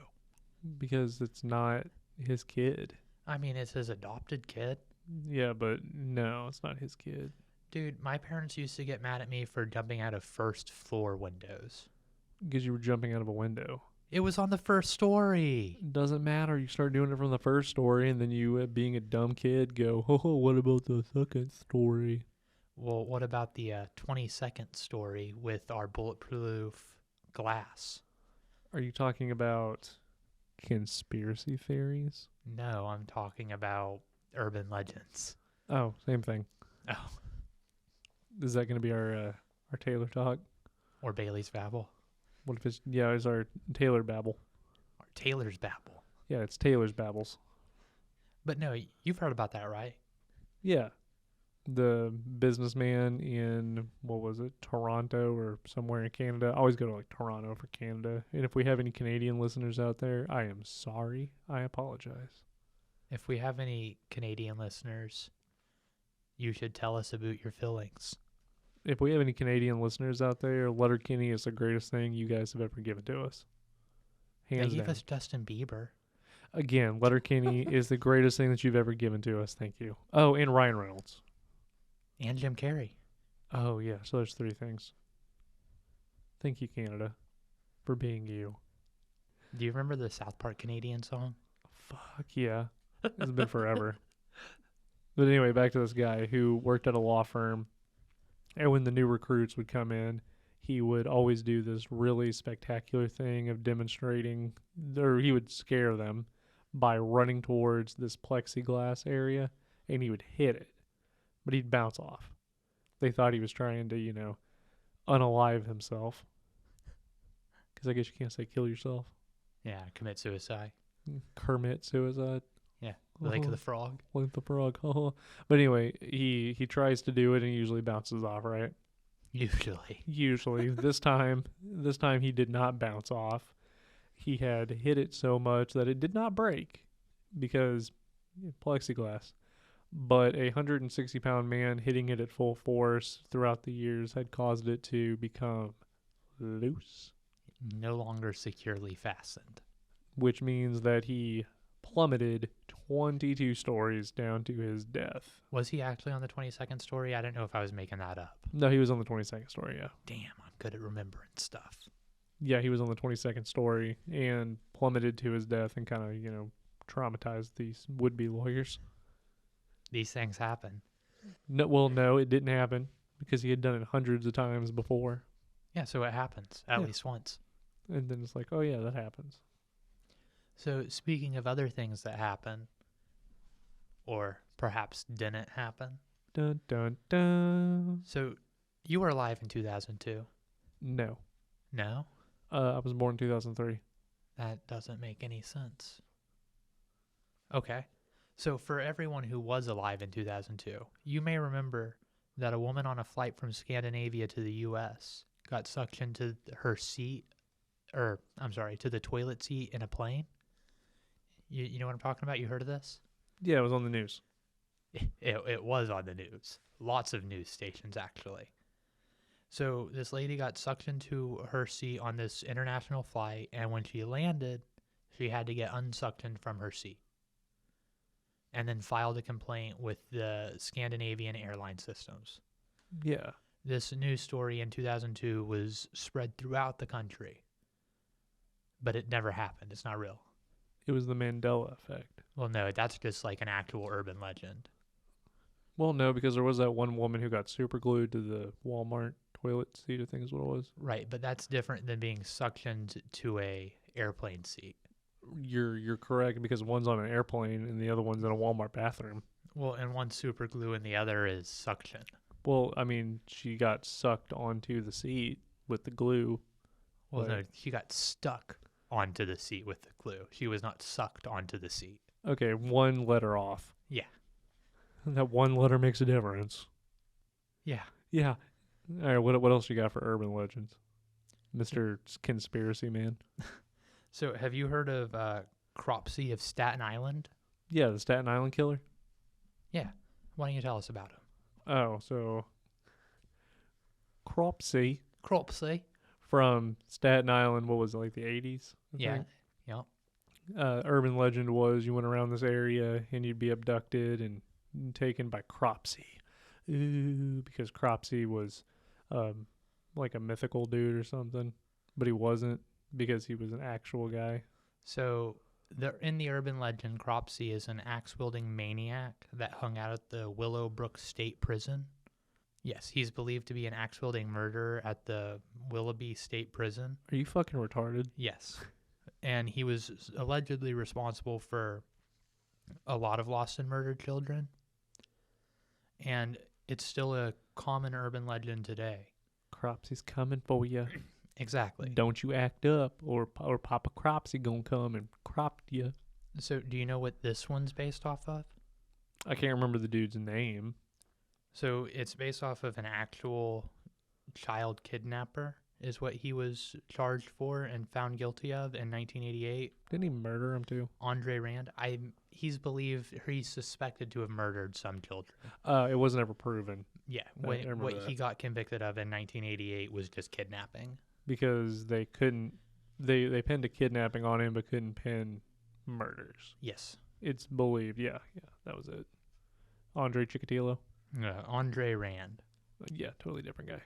Because it's not his kid. I mean, it's his adopted kid. Yeah, but no, it's not his kid. Dude, my parents used to get mad at me for jumping out of first floor windows. Because you were jumping out of a window. It was on the first story. Doesn't matter. You start doing it from the first story, and then you, being a dumb kid, go, oh, what about the second story? Well, what about the 22nd story with our bulletproof glass? Are you talking about conspiracy theories? No, I'm talking about urban legends. Oh, same thing. Oh. Is that going to be our Taylor talk? Or Bailey's Babble? What if it's our Taylor babble? Or Taylor's Babble. Yeah, it's Taylor's babbles. But no, you've heard about that, right? Yeah. The businessman in, what was it, Toronto or somewhere in Canada. I always go to like Toronto for Canada. And if we have any Canadian listeners out there, I am sorry. I apologize. If we have any Canadian listeners, you should tell us about your feelings. If we have any Canadian listeners out there, Letterkenny is the greatest thing you guys have ever given to us. Hands They gave down. us Justin Bieber. Again, Letterkenny is the greatest thing that you've ever given to us. Thank you. Oh, and Ryan Reynolds. And Jim Carrey. Oh, yeah. So there's 3 things. Thank you, Canada, for being you. Do you remember the South Park Canadian song? Fuck yeah. It's been forever. But anyway, back to this guy who worked at a law firm. And when the new recruits would come in, he would always do this really spectacular thing of demonstrating, or he would scare them by running towards this plexiglass area, and he would hit it. But he'd bounce off. They thought he was trying to, unalive himself. Because I guess you can't say kill yourself. Yeah, commit suicide. Kermit suicide. Yeah, Lake of the Frog. Like the frog. But anyway, he tries to do it and he usually bounces off, right? Usually. This time he did not bounce off. He had hit it so much that it did not break because plexiglass. But a 160-pound man hitting it at full force throughout the years had caused it to become loose, No longer securely fastened. which means that he plummeted 22 stories down to his death. Was he actually on the 22nd story? I don't know if I was making that up. No, he was on the 22nd story, yeah. Damn, I'm good at remembering stuff. Yeah, he was on the 22nd story and plummeted to his death and kind of, traumatized these would-be lawyers. These things happen. No, it didn't happen because he had done it hundreds of times before. Yeah, so it happens at Yeah. least once. And then it's like, oh yeah, that happens. So speaking of other things that happen, or perhaps didn't happen. Dun dun dun. So you were alive in 2002. No. No? I was born in 2003. That doesn't make any sense. Okay. So for everyone who was alive in 2002, you may remember that a woman on a flight from Scandinavia to the U.S. got suctioned to her seat, to the toilet seat in a plane. You know what I'm talking about? You heard of this? Yeah, it was on the news. It was on the news. Lots of news stations, actually. So this lady got suctioned to her seat on this international flight, and when she landed, she had to get unsuctioned from her seat and then filed a complaint with the Scandinavian airline systems. Yeah. This news story in 2002 was spread throughout the country, but it never happened. It's not real. It was the Mandela effect. Well, no, that's just like an actual urban legend. Well, no, because there was that one woman who got super glued to the Walmart toilet seat, I think is what it was. Right, but that's different than being suctioned to a airplane seat. You're correct because one's on an airplane and the other one's in a Walmart bathroom. Well, and one's super glue and the other is suction. Well, I mean, she got sucked onto the seat with the glue. Well, no, Like- she got stuck onto the seat with the glue. She was not sucked onto the seat. Okay, one letter off. Yeah. That one letter makes a difference. Yeah. Yeah. All right, what else you got for urban legends? Mr. Conspiracy Man. So have you heard of Cropsey of Staten Island? Yeah, the Staten Island killer. Yeah. Why don't you tell us about him? Oh, so Cropsey Cropsey? from Staten Island, what was it, like the 80s? I Yeah. think? Yeah. Urban legend was you went around this area and you'd be abducted and taken by Cropsey. Ooh, because Cropsey was like a mythical dude or something, but he wasn't because he was an actual guy. So in the urban legend, Cropsey is an axe-wielding maniac that hung out at the Willowbrook State Prison. Yes, he's believed to be an axe-wielding murderer at the Willoughby State Prison. Are you fucking retarded? Yes. And he was allegedly responsible for a lot of lost and murdered children. And it's still a common urban legend today. Cropsey's coming for you. Exactly. Don't you act up, or Papa Cropsey gonna come and crop you. So do you know what this one's based off of? I can't remember the dude's name. So it's based off of an actual child kidnapper is what he was charged for and found guilty of in 1988. Didn't he murder him too? Andre Rand. He's suspected to have murdered some children. It wasn't ever proven Yeah, I remember what that. he got convicted of in 1988 was just kidnapping. because they couldn't. They pinned a kidnapping on him, but couldn't pin murders. Yes. It's believed. Yeah, that was it. Andre Chikatilo. Andre Rand. Yeah, totally different guy.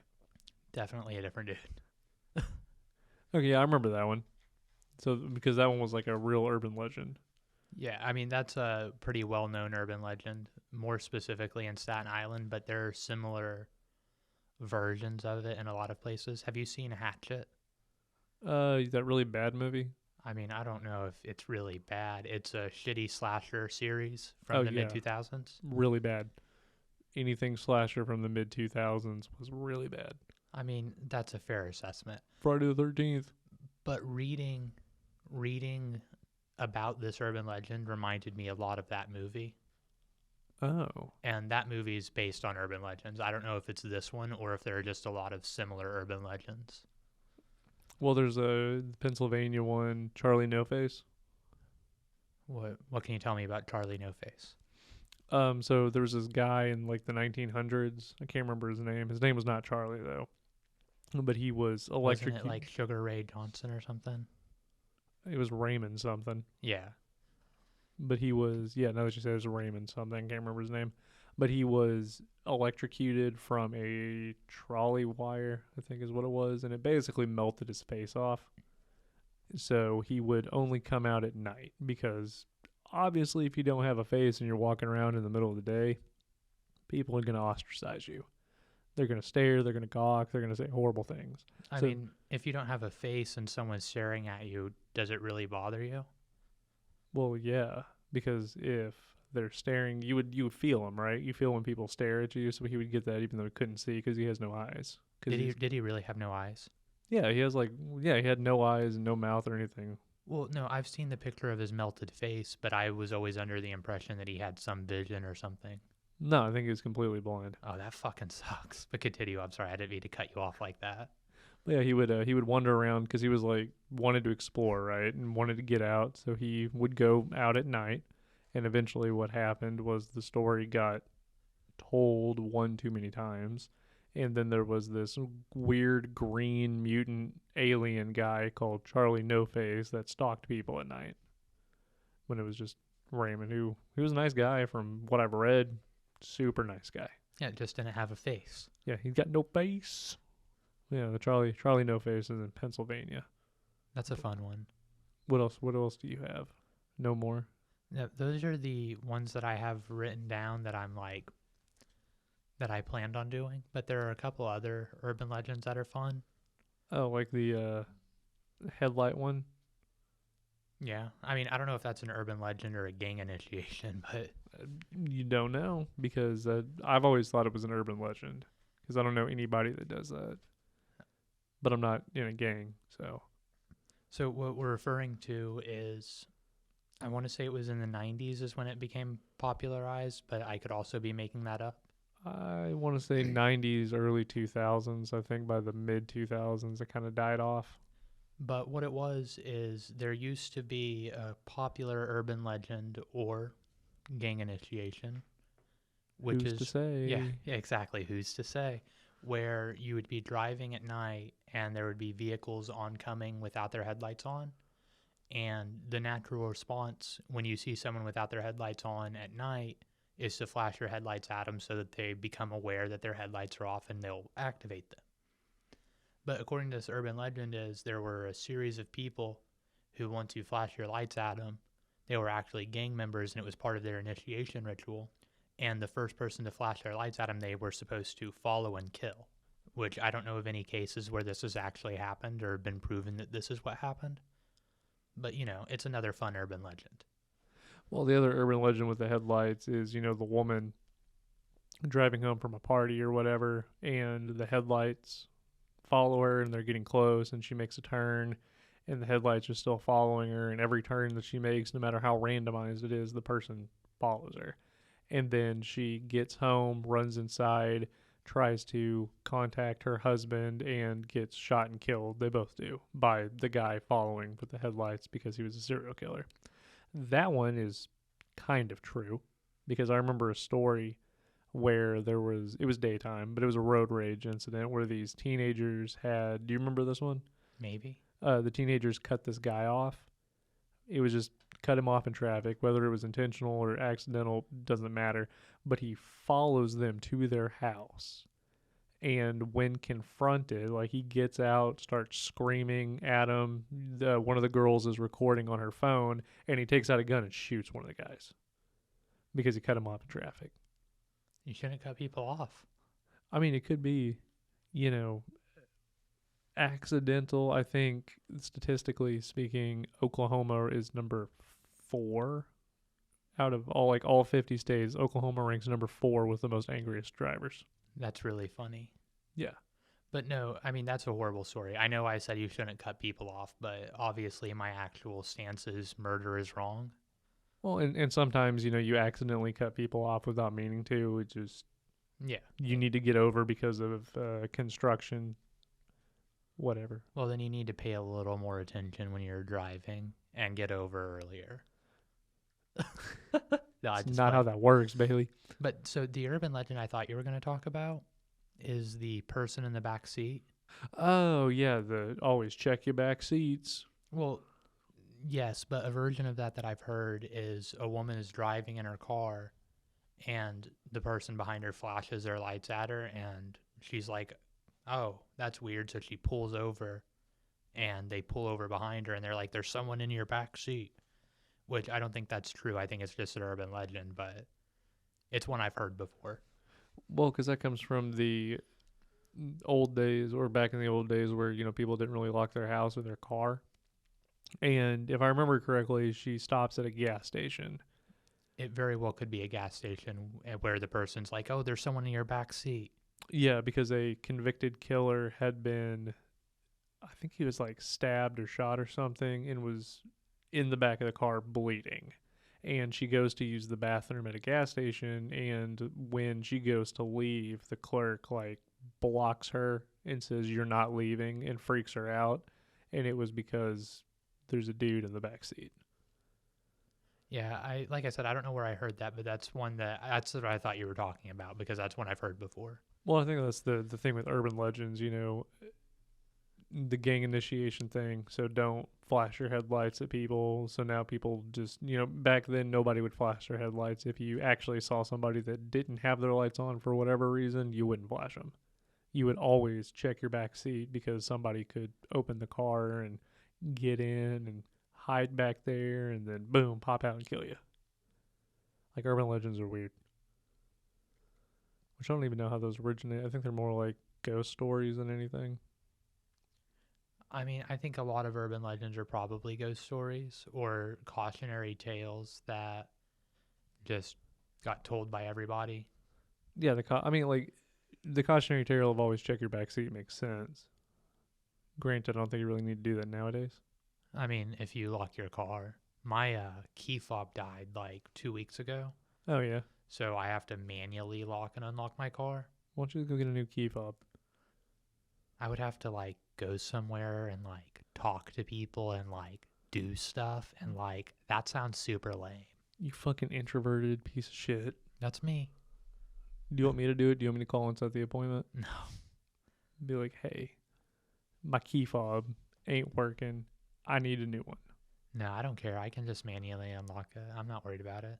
Definitely a different dude. Okay, yeah, I remember that one. So because that one was like a real urban legend. Yeah, I mean, that's a pretty well-known urban legend, more specifically in Staten Island, but there are similar versions of it in a lot of places. Have you seen Hatchet? That really bad movie. I mean, I don't know if it's really bad. It's a shitty slasher series from Oh, the yeah. mid-2000s. Really bad. anything slasher from the mid 2000s was really bad. I mean, that's a fair assessment. Friday the 13th. But reading about this urban legend reminded me a lot of that movie. Oh. And that movie is based on urban legends. I don't know if it's this one or if there are just a lot of similar urban legends. Well, there's a Pennsylvania one, Charlie No Face. What can you tell me about Charlie No Face? So there was this guy in like the 1900s. I can't remember his name. His name was not Charlie though, but he was electric. Wasn't it like Sugar Ray Johnson or something? It was Raymond something. Yeah. But he was, yeah, now that you say it was Raymond something, I can't remember his name. But he was electrocuted from a trolley wire, I think is what it was, and it basically melted his face off. So he would only come out at night because obviously if you don't have a face and you're walking around in the middle of the day, people are going to ostracize you. They're going to stare, they're going to gawk, they're going to say horrible things. I mean, if you don't have a face and someone's staring at you, does it really bother you? Well, yeah, because if they're staring, you would feel them, right? You feel when people stare at you, so he would get that even though he couldn't see because he has no eyes. Did he really have no eyes? Yeah, he had no eyes and no mouth or anything. Well, no, I've seen the picture of his melted face, but I was always under the impression that he had some vision or something. No, I think he was completely blind. Oh, that fucking sucks. But continue. I'm sorry, I didn't mean to cut you off like that. But yeah, he would wander around because he was like wanted to explore, right, and wanted to get out. So he would go out at night, and eventually, what happened was the story got told one too many times, and then there was this weird green mutant alien guy called Charlie No Face that stalked people at night. When it was just Raymond, who he was a nice guy from what I've read, super nice guy. Yeah, just didn't have a face. Yeah, he's got no face. Yeah, the Charlie No Face is in Pennsylvania. That's a fun one. What else? What else do you have? No more. Yeah, those are the ones that I have written down that I'm like that I planned on doing. But there are a couple other urban legends that are fun. Oh, like the headlight one. Yeah, I mean, I don't know if that's an urban legend or a gang initiation, but You don't know because I've always thought it was an urban legend because I don't know anybody that does that. But I'm not in a gang, so. So what we're referring to is, I want to say it was in the 90s is when it became popularized, but I could also be making that up. I want to say 90s, early 2000s. I think by the mid 2000s, it kind of died off. But what it was is there used to be a popular urban legend or gang initiation, which Who's is to say? yeah, exactly. Who's to say? Where you would be driving at night and there would be vehicles oncoming without their headlights on. And the natural response when you see someone without their headlights on at night is to flash your headlights at them so that they become aware that their headlights are off and they'll activate them. But according to this urban legend is there were a series of people who once you flash your lights at them, they were actually gang members and it was part of their initiation ritual. And the first person to flash their lights at them, they were supposed to follow and kill, which I don't know of any cases where this has actually happened or been proven that this is what happened. But, you know, it's another fun urban legend. Well, the other urban legend with the headlights is, the woman driving home from a party or whatever, and the headlights follow her and they're getting close, and she makes a turn, and the headlights are still following her, and every turn that she makes, no matter how randomized it is, the person follows her. And then she gets home, runs inside, tries to contact her husband, and gets shot and killed. They both do by the guy following with the headlights because he was a serial killer. That one is kind of true because I remember a story where it was daytime, but it was a road rage incident where these teenagers do you remember this one? Maybe. The teenagers cut this guy off. It was just cut him off in traffic, whether it was intentional or accidental, doesn't matter. But he follows them to their house. And when confronted, like he gets out, starts screaming at him. One of the girls is recording on her phone, and he takes out a gun and shoots one of the guys because he cut him off in traffic. You shouldn't cut people off. I mean, it could be, accidental. I think statistically speaking, Oklahoma is number 4 Out of all 50 states, Oklahoma ranks number 4 with the most angriest drivers. That's really funny. Yeah. But no, I mean, that's a horrible story. I know I said you shouldn't cut people off, but obviously my actual stance is murder is wrong. Well, and sometimes, you accidentally cut people off without meaning to, which is Yeah. you need to get over because of construction, whatever. Well, then you need to pay a little more attention when you're driving and get over earlier. No, It's just not how that works, Bailey. But so the urban legend I thought you were going to talk about is the person in the back seat. Oh, yeah, the always check your back seats. Well, yes, but a version of that I've heard is a woman is driving in her car and the person behind her flashes their lights at her and she's like, oh, that's weird. So she pulls over and they pull over behind her and they're like, there's someone in your back seat, which I don't think that's true. I think it's just an urban legend, but it's one I've heard before. Well, because that comes from the old days, or back in the old days where, people didn't really lock their house or their car. And if I remember correctly, she stops at a gas station. It very well could be a gas station where the person's like, oh, there's someone in your back seat. Yeah, because a convicted killer had been, I think he was like stabbed or shot or something, and was in the back of the car bleeding. And she goes to use the bathroom at a gas station, and when she goes to leave, the clerk like blocks her and says, "You're not leaving," and freaks her out. And it was because there's a dude in the back seat. Yeah, like I said, I don't know where I heard that, but that's what I thought you were talking about because that's one I've heard before. Well, I think that's the thing with urban legends, the gang initiation thing. So don't flash your headlights at people. So now people just, back then nobody would flash their headlights. If you actually saw somebody that didn't have their lights on for whatever reason, you wouldn't flash them. You would always check your back seat because somebody could open the car and get in and hide back there and then boom, pop out and kill you. Like, urban legends are weird. Which I don't even know how those originate. I think they're more like ghost stories than anything. I mean, I think a lot of urban legends are probably ghost stories or cautionary tales that just got told by everybody. Yeah, the cautionary tale of always check your back seat makes sense. Granted, I don't think you really need to do that nowadays. I mean, if you lock your car, my key fob died like 2 weeks ago, Oh, yeah. so I have to manually lock and unlock my car. Why don't you go get a new key fob? I would have to like go somewhere and like talk to people and like do stuff and like that sounds super lame. You fucking introverted piece of shit. That's me. Do you want me to do it? Do you want me to call and set the appointment? No. Be like, hey, my key fob ain't working. I need a new one. No, I don't care. I can just manually unlock it. I'm not worried about it.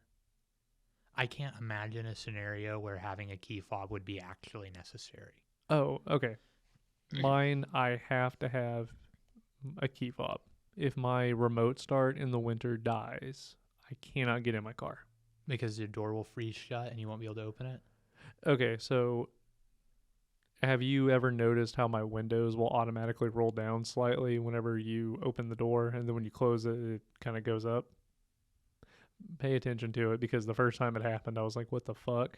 I can't imagine a scenario where having a key fob would be actually necessary. Oh, okay. Mine, I have to have a key fob. If my remote start in the winter dies, I cannot get in my car. Because your door will freeze shut and you won't be able to open it? Okay, so have you ever noticed how my windows will automatically roll down slightly whenever you open the door, and then when you close it, it kind of goes up? Pay attention to it, because the first time it happened, I was like, what the fuck?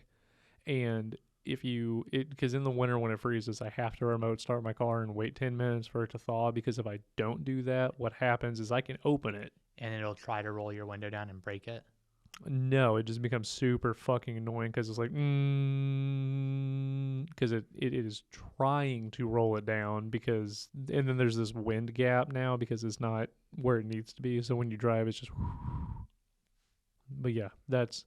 And because in the winter when it freezes, I have to remote start my car and wait 10 minutes for it to thaw, because if I don't do that, what happens is I can open it. And it'll try to roll your window down and break it? No, it just becomes super fucking annoying because it's like, because it is trying to roll it down and then there's this wind gap now because it's not where it needs to be. So when you drive, it's just, but yeah, that's,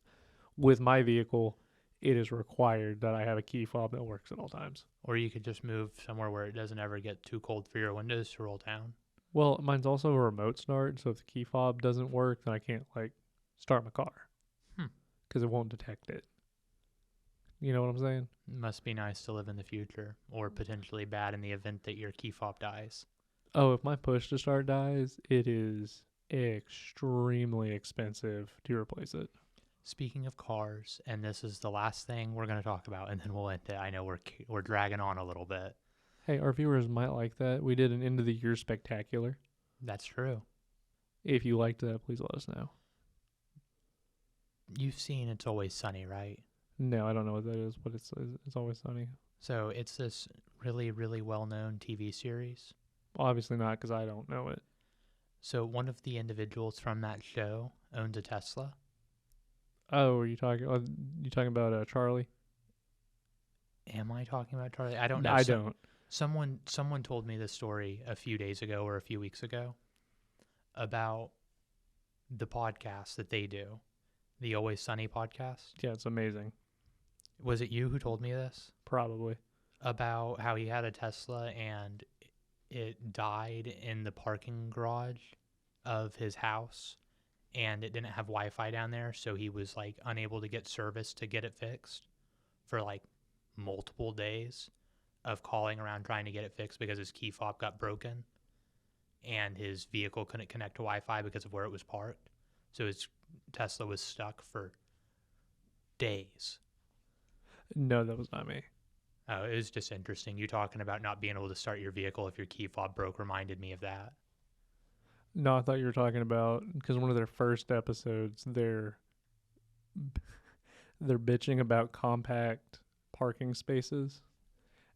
with my vehicle, it is required that I have a key fob that works at all times. Or you could just move somewhere where it doesn't ever get too cold for your windows to roll down. Well, mine's also a remote start, so if the key fob doesn't work, then I can't start my car because it won't detect it. You know what I'm saying? It must be nice to live in the future, or potentially bad in the event that your key fob dies. Oh, if my push to start dies, it is extremely expensive to replace it. Speaking of cars, and this is the last thing we're going to talk about, and then we'll end it. I know we're dragging on a little bit. Hey, our viewers might like that. We did an end of the year spectacular. That's true. If you liked that, please let us know. You've seen It's Always Sunny, right? No, I don't know what that is, but it's always sunny. So it's this really, really well-known TV series. Obviously not, because I don't know it. So one of the individuals from that show owns a Tesla. Oh, are you talking? You talking about Charlie? Am I talking about Charlie? I don't know. I don't. Someone told me this story a few days ago or a few weeks ago about the podcast that they do, the Always Sunny podcast. Yeah, it's amazing. Was it you who told me this? Probably. About how he had a Tesla and it died in the parking garage of his house and it didn't have Wi-Fi down there, so he was like unable to get service to get it fixed for like multiple days of calling around trying to get it fixed because his key fob got broken and his vehicle couldn't connect to Wi-Fi because of where it was parked. So his Tesla was stuck for days. No, that was not me. Oh, it was just interesting. You talking about not being able to start your vehicle if your key fob broke reminded me of that. No, I thought you were talking about, because one of their first episodes, they're bitching about compact parking spaces,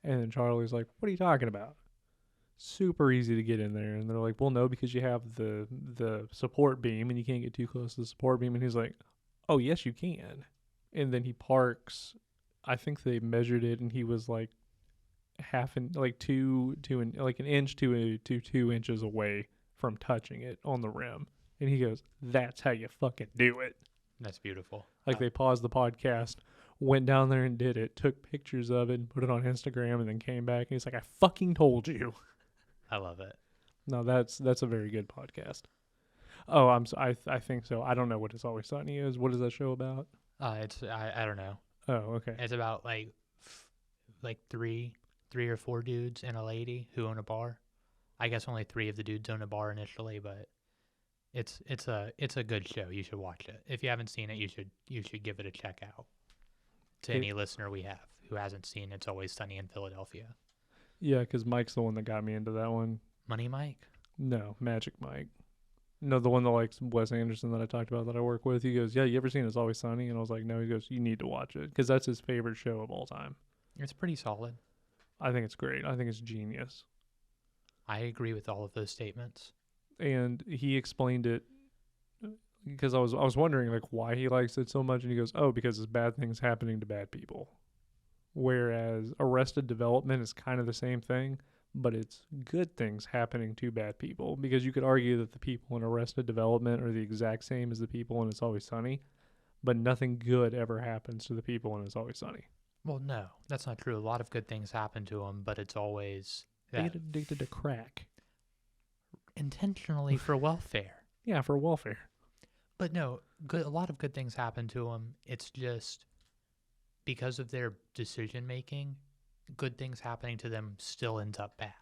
and then Charlie's like, "What are you talking about? Super easy to get in there." And they're like, "Well, no, because you have the support beam, and you can't get too close to the support beam." And he's like, "Oh, yes, you can." And then he parks. I think they measured it, and he was like like an inch to 2 inches away from touching it on the rim. And he goes, "That's how you fucking do it." That's beautiful. Like they paused the podcast, went down there and did it, took pictures of it and put it on Instagram, and then came back and he's like, "I fucking told you." I love it. No, that's a very good podcast. Oh, I think so. I don't know what It's Always Sunny is. What is that show about? I don't know. Oh, okay. It's about like three or four dudes and a lady who own a bar. I guess only 3 of the dudes own a bar initially, but it's a good show. You should watch it. If you haven't seen it, you should give it a check out. To any listener we have who hasn't seen It's Always Sunny in Philadelphia. Yeah, because Mike's the one that got me into that one. Money Mike? No, Magic Mike. No, the one that likes Wes Anderson that I talked about that I work with. He goes, "Yeah, you ever seen It's Always Sunny?" And I was like, "No." He goes, "You need to watch it," because that's his favorite show of all time. It's pretty solid. I think it's great. I think it's genius. I agree with all of those statements. And he explained it because I was wondering like why he likes it so much, and he goes, "Oh, because it's bad things happening to bad people." Whereas Arrested Development is kind of the same thing, but it's good things happening to bad people, because you could argue that the people in Arrested Development are the exact same as the people in It's Always Sunny, but nothing good ever happens to the people in It's Always Sunny. Well, no, that's not true. A lot of good things happen to them, but it's always They get addicted to crack. Intentionally for welfare. Yeah, for welfare. But no, a lot of good things happen to them. It's just because of their decision making, good things happening to them still ends up bad.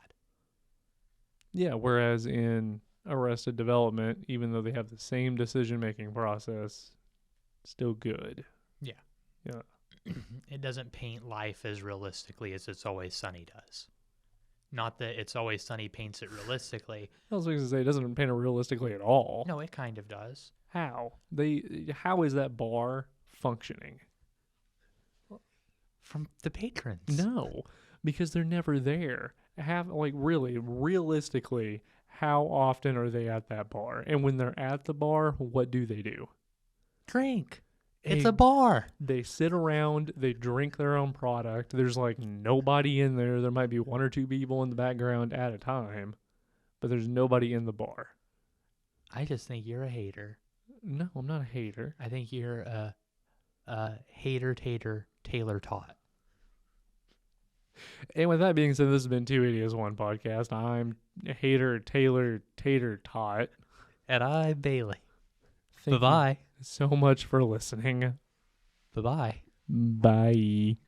Yeah, whereas in Arrested Development, even though they have the same decision making process, still good. Yeah. Yeah. It doesn't paint life as realistically as It's Always Sunny does. Not that It's Always Sunny paints it realistically. I was going to say, it doesn't paint it realistically at all. No, it kind of does. How? How is that bar functioning? From the patrons. No, because they're never there. Really, realistically, how often are they at that bar? And when they're at the bar, what do they do? Drink. It's a bar. They sit around, they drink their own product. There's like nobody in there. There might be 1 or 2 people in the background at a time, but there's nobody in the bar. I just think you're a hater. No, I'm not a hater. I think you're a hater Taylor taught. And with that being said, this has been 2 Idiots 1 podcast. I'm hater Taylor Tater Tot. And I'm Bailey. Thank Bye-bye. you so much for listening. Bye-bye. Bye.